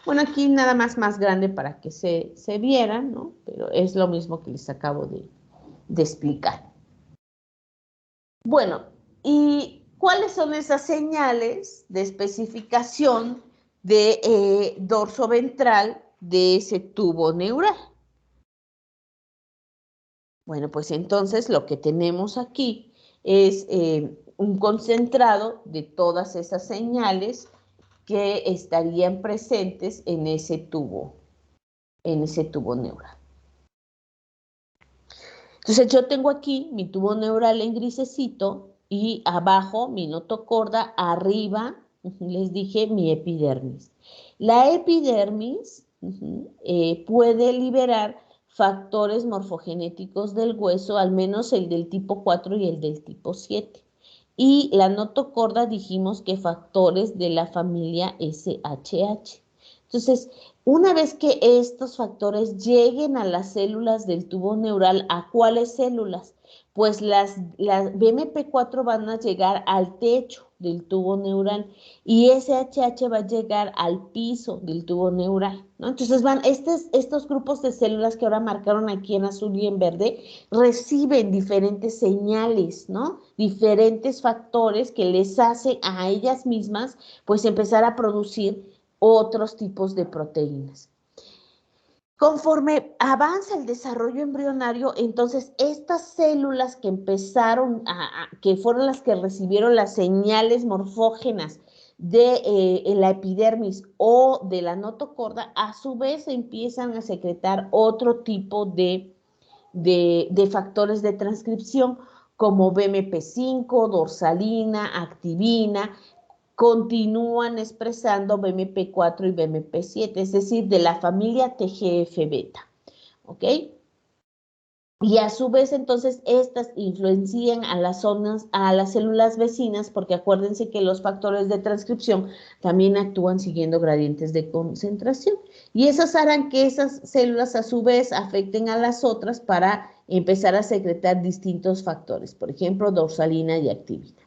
Bueno, aquí nada más grande para que se vieran, ¿no? Pero es lo mismo que les acabo de explicar. Bueno, ¿y cuáles son esas señales de especificación de dorso ventral de ese tubo neural? Bueno, pues entonces lo que tenemos aquí es un concentrado de todas esas señales que estarían presentes en ese tubo neural. Entonces yo tengo aquí mi tubo neural en grisecito y abajo mi notocorda, arriba les dije mi epidermis. La epidermis puede liberar factores morfogenéticos del hueso, al menos el del tipo 4 y el del tipo 7. Y la notocorda dijimos que factores de la familia SHH. Entonces, una vez que estos factores lleguen a las células del tubo neural, ¿a cuáles células? Pues las BMP4 van a llegar al techo del tubo neural y SHH va a llegar al piso del tubo neural, ¿no? Entonces van estos grupos de células que ahora marcaron aquí en azul y en verde, reciben diferentes señales, ¿no? Diferentes factores que les hacen a ellas mismas, pues empezar a producir otros tipos de proteínas. Conforme avanza el desarrollo embrionario, entonces estas células que empezaron, que fueron las que recibieron las señales morfógenas de la epidermis o de la notocorda, a su vez empiezan a secretar otro tipo de factores de transcripción como BMP5, dorsalina, activina, continúan expresando BMP4 y BMP7, es decir, de la familia TGF-beta, ¿ok? Y a su vez, entonces, estas influencian a las zonas, a las células vecinas, porque acuérdense que los factores de transcripción también actúan siguiendo gradientes de concentración. Y esos harán que esas células, a su vez, afecten a las otras para empezar a secretar distintos factores, por ejemplo, dorsalina y activina.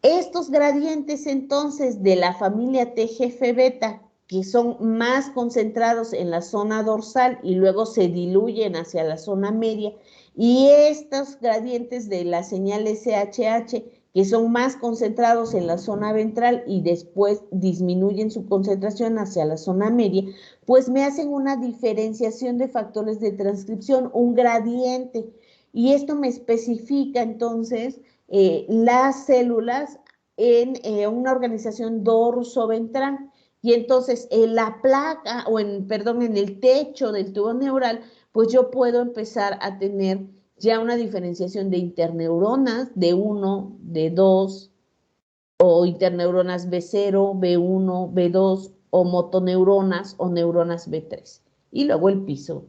Estos gradientes entonces de la familia TGF-beta, que son más concentrados en la zona dorsal y luego se diluyen hacia la zona media, y estos gradientes de la señal SHH, que son más concentrados en la zona ventral y después disminuyen su concentración hacia la zona media, pues me hacen una diferenciación de factores de transcripción, un gradiente, y esto me especifica entonces las células en una organización dorsoventral. Y entonces en la placa, en el techo del tubo neural, pues yo puedo empezar a tener ya una diferenciación de interneuronas, de 1, de 2, o interneuronas B0, B1, B2, o motoneuronas o neuronas B3. Y luego el piso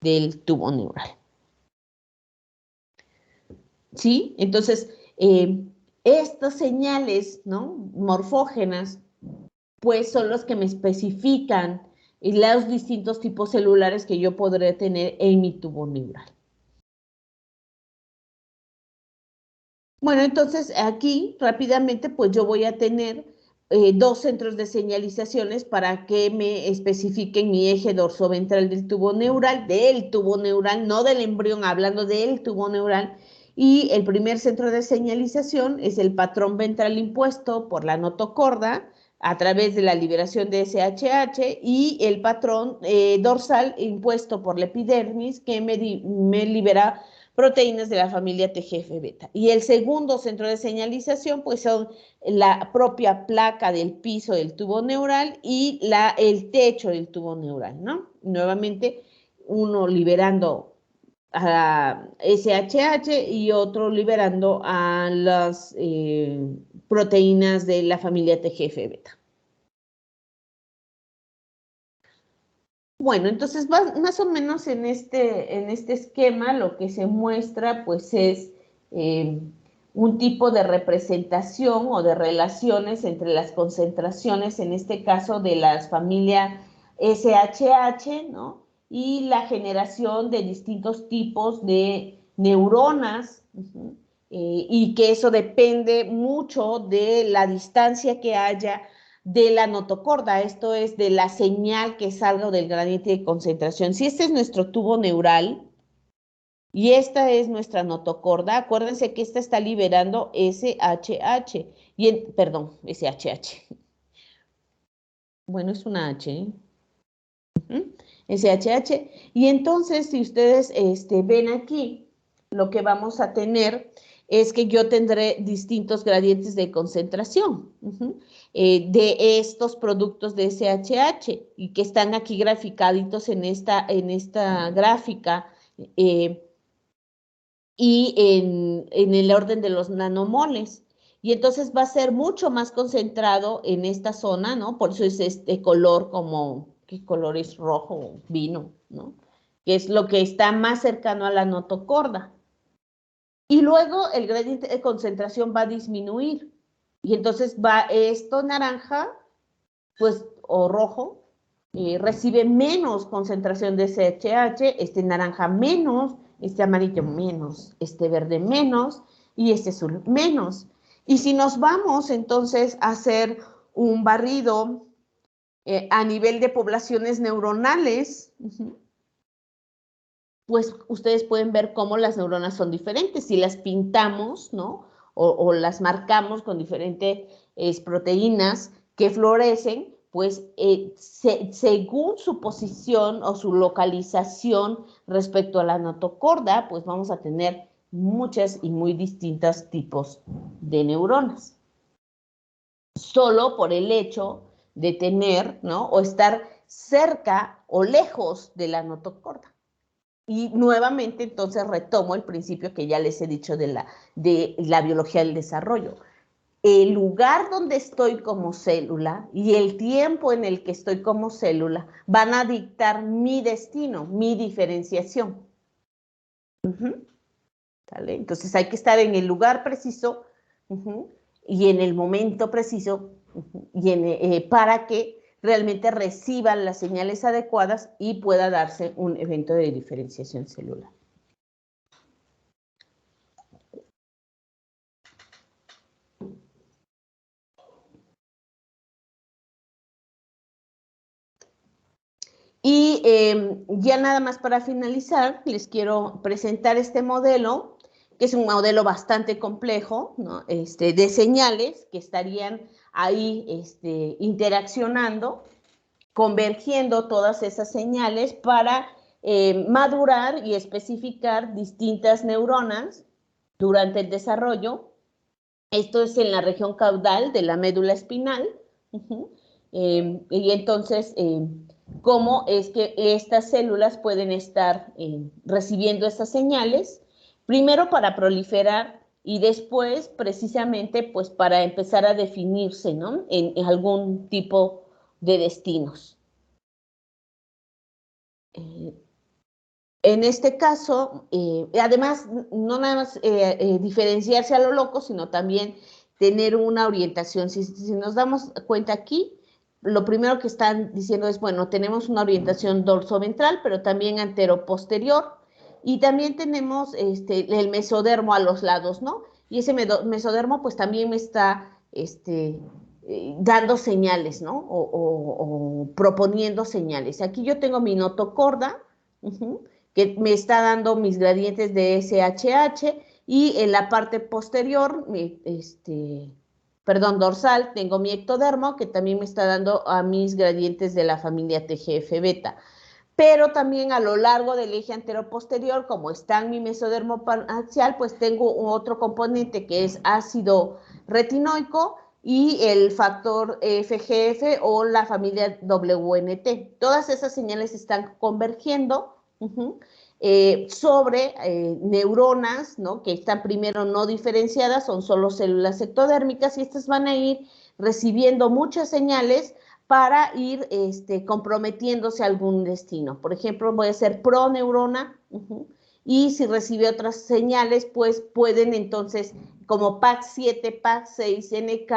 del tubo neural. ¿Sí? Entonces, estas señales, ¿no?, morfógenas, pues son los que me especifican y los distintos tipos celulares que yo podré tener en mi tubo neural. Bueno, entonces aquí rápidamente pues yo voy a tener dos centros de señalizaciones para que me especifiquen mi eje dorsoventral del tubo neural, no del embrión, hablando del tubo neural. Y el primer centro de señalización es el patrón ventral impuesto por la notocorda a través de la liberación de SHH y el patrón dorsal impuesto por la epidermis que me libera proteínas de la familia TGF-beta. Y el segundo centro de señalización, pues son la propia placa del piso del tubo neural y el techo del tubo neural, ¿no? Nuevamente, uno liberando a SHH y otro liberando a las proteínas de la familia TGF-beta. Bueno, entonces más o menos en este esquema lo que se muestra pues es un tipo de representación o de relaciones entre las concentraciones, en este caso de las familias SHH, ¿no? Y la generación de distintos tipos de neuronas, y que eso depende mucho de la distancia que haya de la notocorda, esto es de la señal que salga del gradiente de concentración. Si este es nuestro tubo neural y esta es nuestra notocorda, acuérdense que esta está liberando SHH, perdón, SHH. Bueno, es una H, ¿eh? SHH. Y entonces, si ustedes ven aquí, lo que vamos a tener es que yo tendré distintos gradientes de concentración de estos productos de SHH y que están aquí graficaditos en esta gráfica y en el orden de los nanomoles. Y entonces va a ser mucho más concentrado en esta zona, ¿no? Por eso es este color como, ¿qué color es? Rojo, vino, ¿no? Que es lo que está más cercano a la notocorda. Y luego el gradiente de concentración va a disminuir. Y entonces va esto naranja, pues, o rojo, recibe menos concentración de SHH, este naranja menos, este amarillo menos, este verde menos y este azul menos. Y si nos vamos entonces a hacer un barrido a nivel de poblaciones neuronales, pues ustedes pueden ver cómo las neuronas son diferentes. Si las pintamos, ¿no? O las marcamos con diferentes proteínas que florecen, pues según su posición o su localización respecto a la notocorda, pues vamos a tener muchas y muy distintos tipos de neuronas. Solo por el hecho de tener, ¿no? O estar cerca o lejos de la notocorda. Y nuevamente entonces retomo el principio que ya les he dicho de la biología del desarrollo. El lugar donde estoy como célula y el tiempo en el que estoy como célula van a dictar mi destino, mi diferenciación. ¿Vale? Entonces hay que estar en el lugar preciso y en el momento preciso para que realmente reciban las señales adecuadas y pueda darse un evento de diferenciación celular. Y ya nada más para finalizar, les quiero presentar este modelo, que es un modelo bastante complejo, ¿no? De señales que estarían ahí interaccionando, convergiendo todas esas señales para madurar y especificar distintas neuronas durante el desarrollo. Esto es en la región caudal de la médula espinal. Y entonces, ¿cómo es que estas células pueden estar recibiendo estas señales? Primero para proliferar y después precisamente pues para empezar a definirse, ¿no? En algún tipo de destinos. En este caso, además, no nada más diferenciarse a lo loco, sino también tener una orientación. Si nos damos cuenta aquí, lo primero que están diciendo es, bueno, tenemos una orientación dorsoventral, pero también anteroposterior, y también tenemos el mesodermo a los lados, ¿no? Y ese mesodermo pues también me está dando señales, ¿no? O proponiendo señales. Aquí yo tengo mi notocorda, que me está dando mis gradientes de SHH, y en la parte posterior, dorsal, tengo mi ectodermo, que también me está dando a mis gradientes de la familia TGF-beta. Pero también a lo largo del eje anteroposterior, como está en mi mesodermo axial, pues tengo otro componente que es ácido retinoico y el factor FGF o la familia WNT. Todas esas señales están convergiendo sobre neuronas, ¿no? Que están primero no diferenciadas, son solo células ectodérmicas, y estas van a ir recibiendo muchas señales para ir comprometiéndose a algún destino. Por ejemplo, voy a ser proneurona, y si recibe otras señales, pues pueden entonces, como PAC7, PAC6, NK,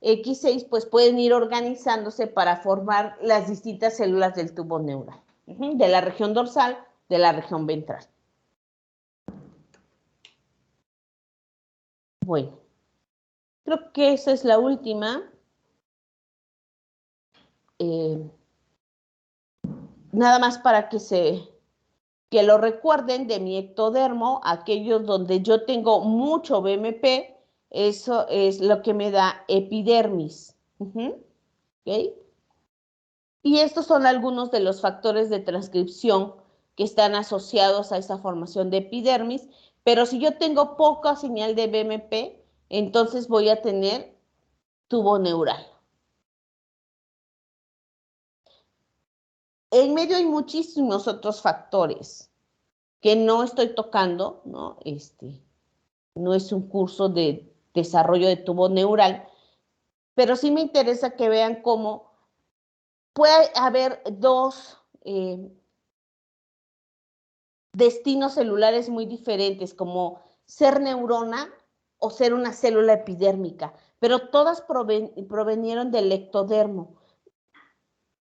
X6, pues pueden ir organizándose para formar las distintas células del tubo neural, de la región dorsal, de la región ventral. Bueno, creo que esa es la última. Nada más para que lo recuerden de mi ectodermo, aquellos donde yo tengo mucho BMP, eso es lo que me da epidermis. ¿Okay? Y estos son algunos de los factores de transcripción que están asociados a esa formación de epidermis, pero si yo tengo poca señal de BMP, entonces voy a tener tubo neural. En medio hay muchísimos otros factores que no estoy tocando, ¿no? No es un curso de desarrollo de tubo neural, pero sí me interesa que vean cómo puede haber dos destinos celulares muy diferentes, como ser neurona o ser una célula epidérmica, pero todas provenieron del ectodermo.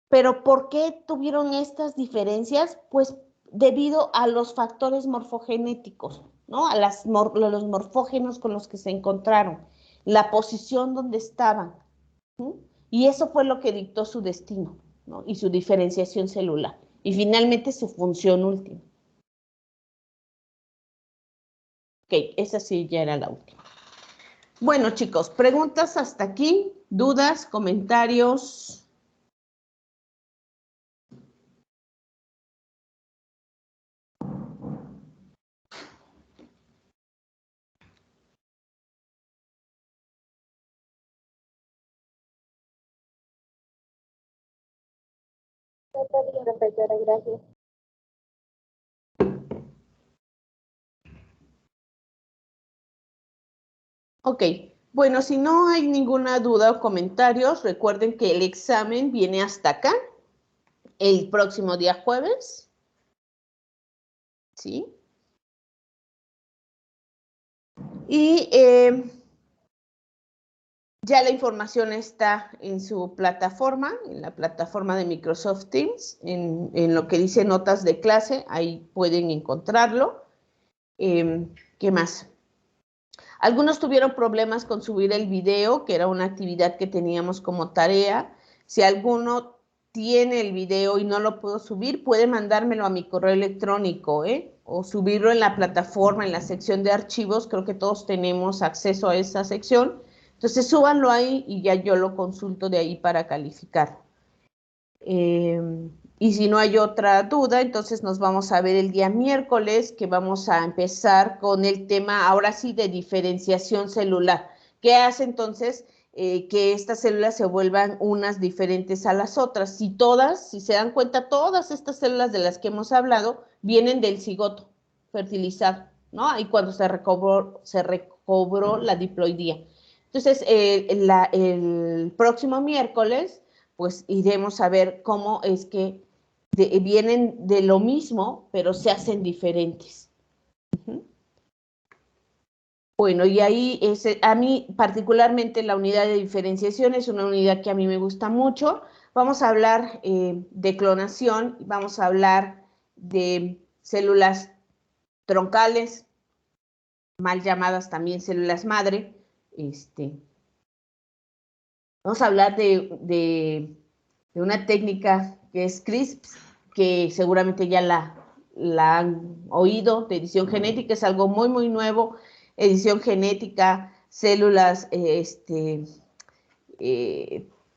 ¿Pero por qué tuvieron estas diferencias? Pues debido a los factores morfogenéticos, ¿no? A los morfógenos con los que se encontraron, la posición donde estaban, ¿sí? Y eso fue lo que dictó su destino, ¿no? Y su diferenciación celular. Y finalmente su función última. Ok, esa sí ya era la última. Bueno, chicos, preguntas hasta aquí, dudas, comentarios. Profesora, gracias. Ok, bueno, si no hay ninguna duda o comentarios, recuerden que el examen viene hasta acá, el próximo día jueves, ¿sí? Y ya la información está en su plataforma, en la plataforma de Microsoft Teams, en lo que dice notas de clase, ahí pueden encontrarlo. ¿Qué más? Algunos tuvieron problemas con subir el video, que era una actividad que teníamos como tarea. Si alguno tiene el video y no lo puedo subir, puede mandármelo a mi correo electrónico, o subirlo en la plataforma, en la sección de archivos. Creo que todos tenemos acceso a esa sección. Entonces, súbanlo ahí y ya yo lo consulto de ahí para calificar. Y si no hay otra duda, entonces nos vamos a ver el día miércoles, que vamos a empezar con el tema, ahora sí, de diferenciación celular. ¿Qué hace entonces que estas células se vuelvan unas diferentes a las otras? Si se dan cuenta, todas estas células de las que hemos hablado vienen del cigoto fertilizado, ¿no? Ahí cuando se recobró la diploidía. Entonces, el próximo miércoles pues iremos a ver cómo es que vienen de lo mismo, pero se hacen diferentes. Bueno, y ahí a mí particularmente la unidad de diferenciación es una unidad que a mí me gusta mucho. Vamos a hablar de clonación, vamos a hablar de células troncales, mal llamadas también células madre. Vamos a hablar de una técnica que es CRISPR, que seguramente ya la han oído, de edición genética, es algo muy, muy nuevo. Edición genética, células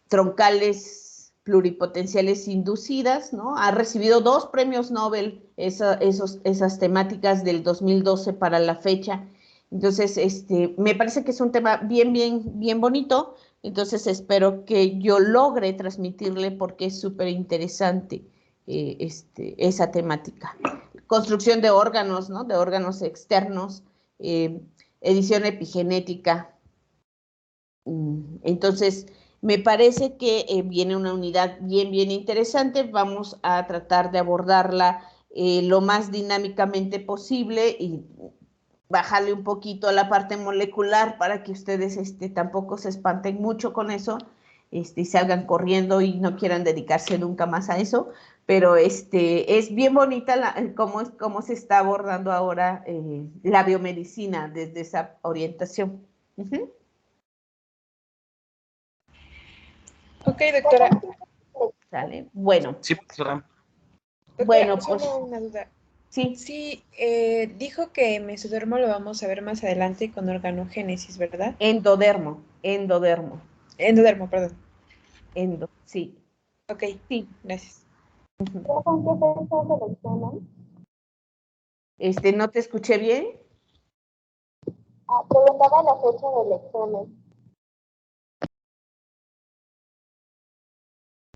troncales pluripotenciales inducidas, ¿no? Ha recibido 2 premios Nobel esas temáticas del 2012 para la fecha. Entonces, me parece que es un tema bien, bien, bien bonito. Entonces, espero que yo logre transmitirle porque es súper interesante esa temática. Construcción de órganos, ¿no? De órganos externos, edición epigenética. Entonces, me parece que viene una unidad bien, bien interesante. Vamos a tratar de abordarla lo más dinámicamente posible y bajarle un poquito a la parte molecular para que ustedes tampoco se espanten mucho con eso y salgan corriendo y no quieran dedicarse nunca más a eso. Pero es bien bonita cómo se está abordando ahora la biomedicina desde esa orientación. Ok, doctora. ¿Sale? Bueno. Sí, profesora. Doctora, Bueno, pues solo una duda. sí, Sí, dijo que mesodermo lo vamos a ver más adelante con organogénesis, ¿verdad? endodermo, Endodermo, perdón. sí, Ok, sí. gracias. ¿Con qué fecha es el examen? ¿No te escuché bien? Preguntaba la fecha del examen.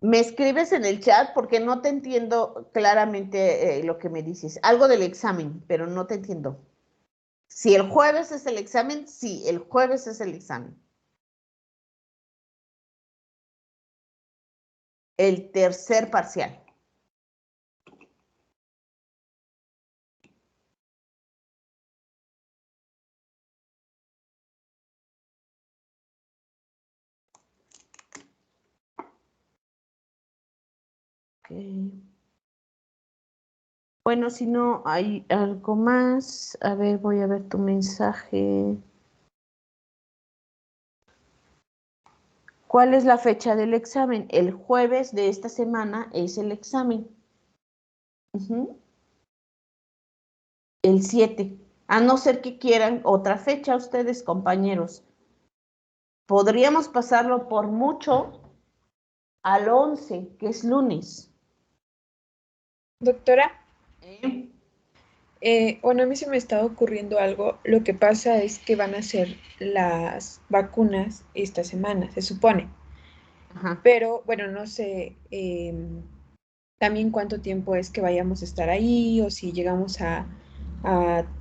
Me escribes en el chat porque no te entiendo claramente lo que me dices. Algo del examen, pero no te entiendo. Si el jueves es el examen, sí, el jueves es el examen. El tercer parcial. Okay. Bueno, si no hay algo más, a ver, voy a ver tu mensaje. ¿Cuál es la fecha del examen? El jueves de esta semana es el examen. El 7. A no ser que quieran otra fecha ustedes, compañeros. Podríamos pasarlo por mucho al 11, que es lunes. Doctora, ¿Eh? bueno, a mí se me está ocurriendo algo. Lo que pasa es que van a hacer las vacunas esta semana, se supone. Ajá. Pero, bueno, no sé también cuánto tiempo es que vayamos a estar ahí o si llegamos a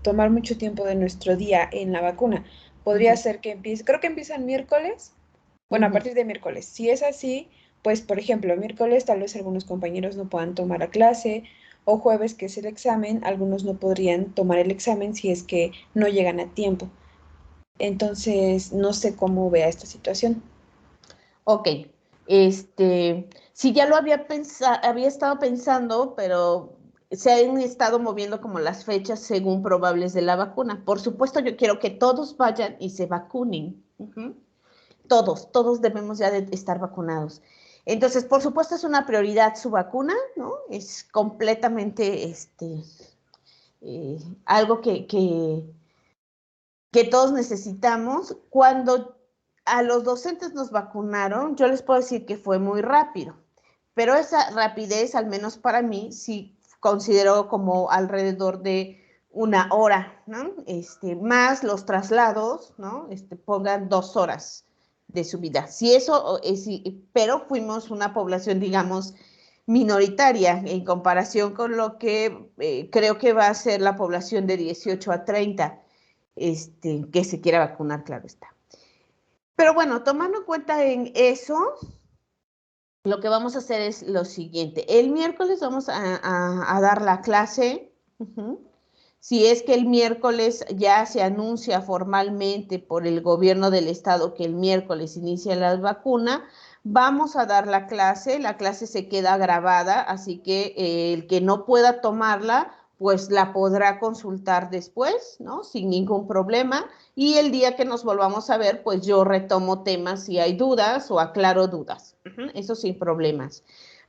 tomar mucho tiempo de nuestro día en la vacuna. Podría ser que empiece, creo que empiezan miércoles, bueno, a partir de miércoles. Si es así, pues, por ejemplo, miércoles tal vez algunos compañeros no puedan tomar la clase o jueves, que es el examen, algunos no podrían tomar el examen si es que no llegan a tiempo. Entonces, no sé cómo vea esta situación. Ok, sí, ya lo había estado pensando, pero se han estado moviendo como las fechas según probables de la vacuna. Por supuesto, yo quiero que todos vayan y se vacunen. Todos debemos ya de estar vacunados. Entonces, por supuesto, es una prioridad su vacuna, ¿no? Es completamente algo que todos necesitamos. Cuando a los docentes nos vacunaron, yo les puedo decir que fue muy rápido, pero esa rapidez, al menos para mí, sí considero como alrededor de una hora, ¿no? Más los traslados, ¿no? Pongan 2 horas de su vida. Si eso, pero fuimos una población, digamos, minoritaria en comparación con lo que creo que va a ser la población de 18 a 30 que se quiera vacunar, claro está. Pero bueno, tomando en cuenta en eso, lo que vamos a hacer es lo siguiente. El miércoles vamos a dar la clase. Si es que el miércoles ya se anuncia formalmente por el gobierno del estado que el miércoles inicia la vacuna, vamos a dar la clase se queda grabada, así que el que no pueda tomarla, pues la podrá consultar después, ¿no? Sin ningún problema. Y el día que nos volvamos a ver, pues yo retomo temas si hay dudas o aclaro dudas. Eso sin problemas.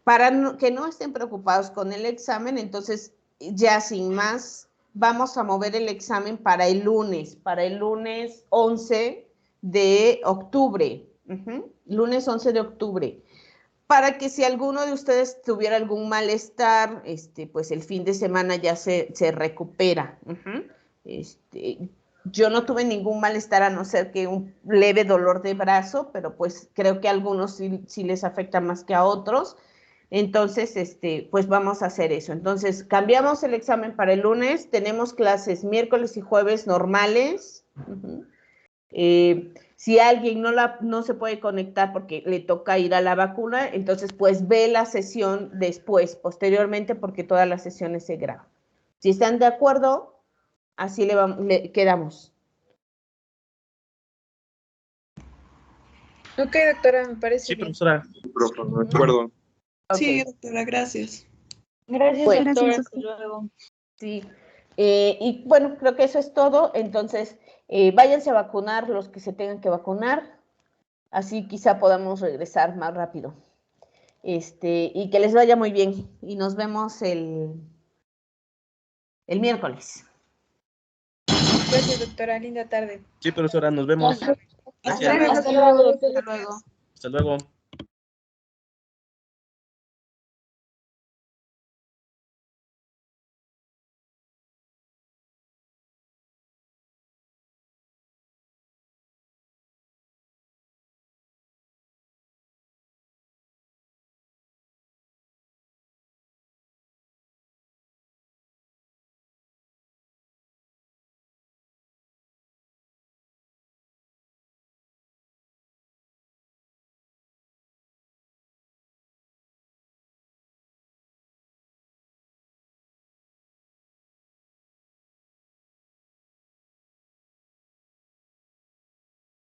Para que no estén preocupados con el examen, entonces ya sin más, vamos a mover el examen para el lunes 11 de octubre. Lunes 11 de octubre. Para que si alguno de ustedes tuviera algún malestar, pues el fin de semana ya se recupera. Yo no tuve ningún malestar a no ser que un leve dolor de brazo, pero pues creo que a algunos sí les afecta más que a otros. Entonces, pues vamos a hacer eso. Entonces, cambiamos el examen para el lunes, tenemos clases miércoles y jueves normales. Si alguien no se puede conectar porque le toca ir a la vacuna, entonces pues ve la sesión después, posteriormente, porque todas las sesiones se graban. Si están de acuerdo, así le quedamos. Ok, doctora, me parece Sí, bien. profesora. De acuerdo. Sí, Ok. doctora, gracias. Gracias, Bueno, doctor. gracias, Hasta luego. Sí. Y bueno, creo que eso es todo. Entonces, váyanse a vacunar los que se tengan que vacunar. Así quizá podamos regresar más rápido. Y que les vaya muy bien. Y nos vemos el miércoles. Gracias, doctora. Linda tarde. Sí, profesora, nos vemos. Hasta Gracias. luego. Hasta luego, doctor. Hasta luego. Hasta luego.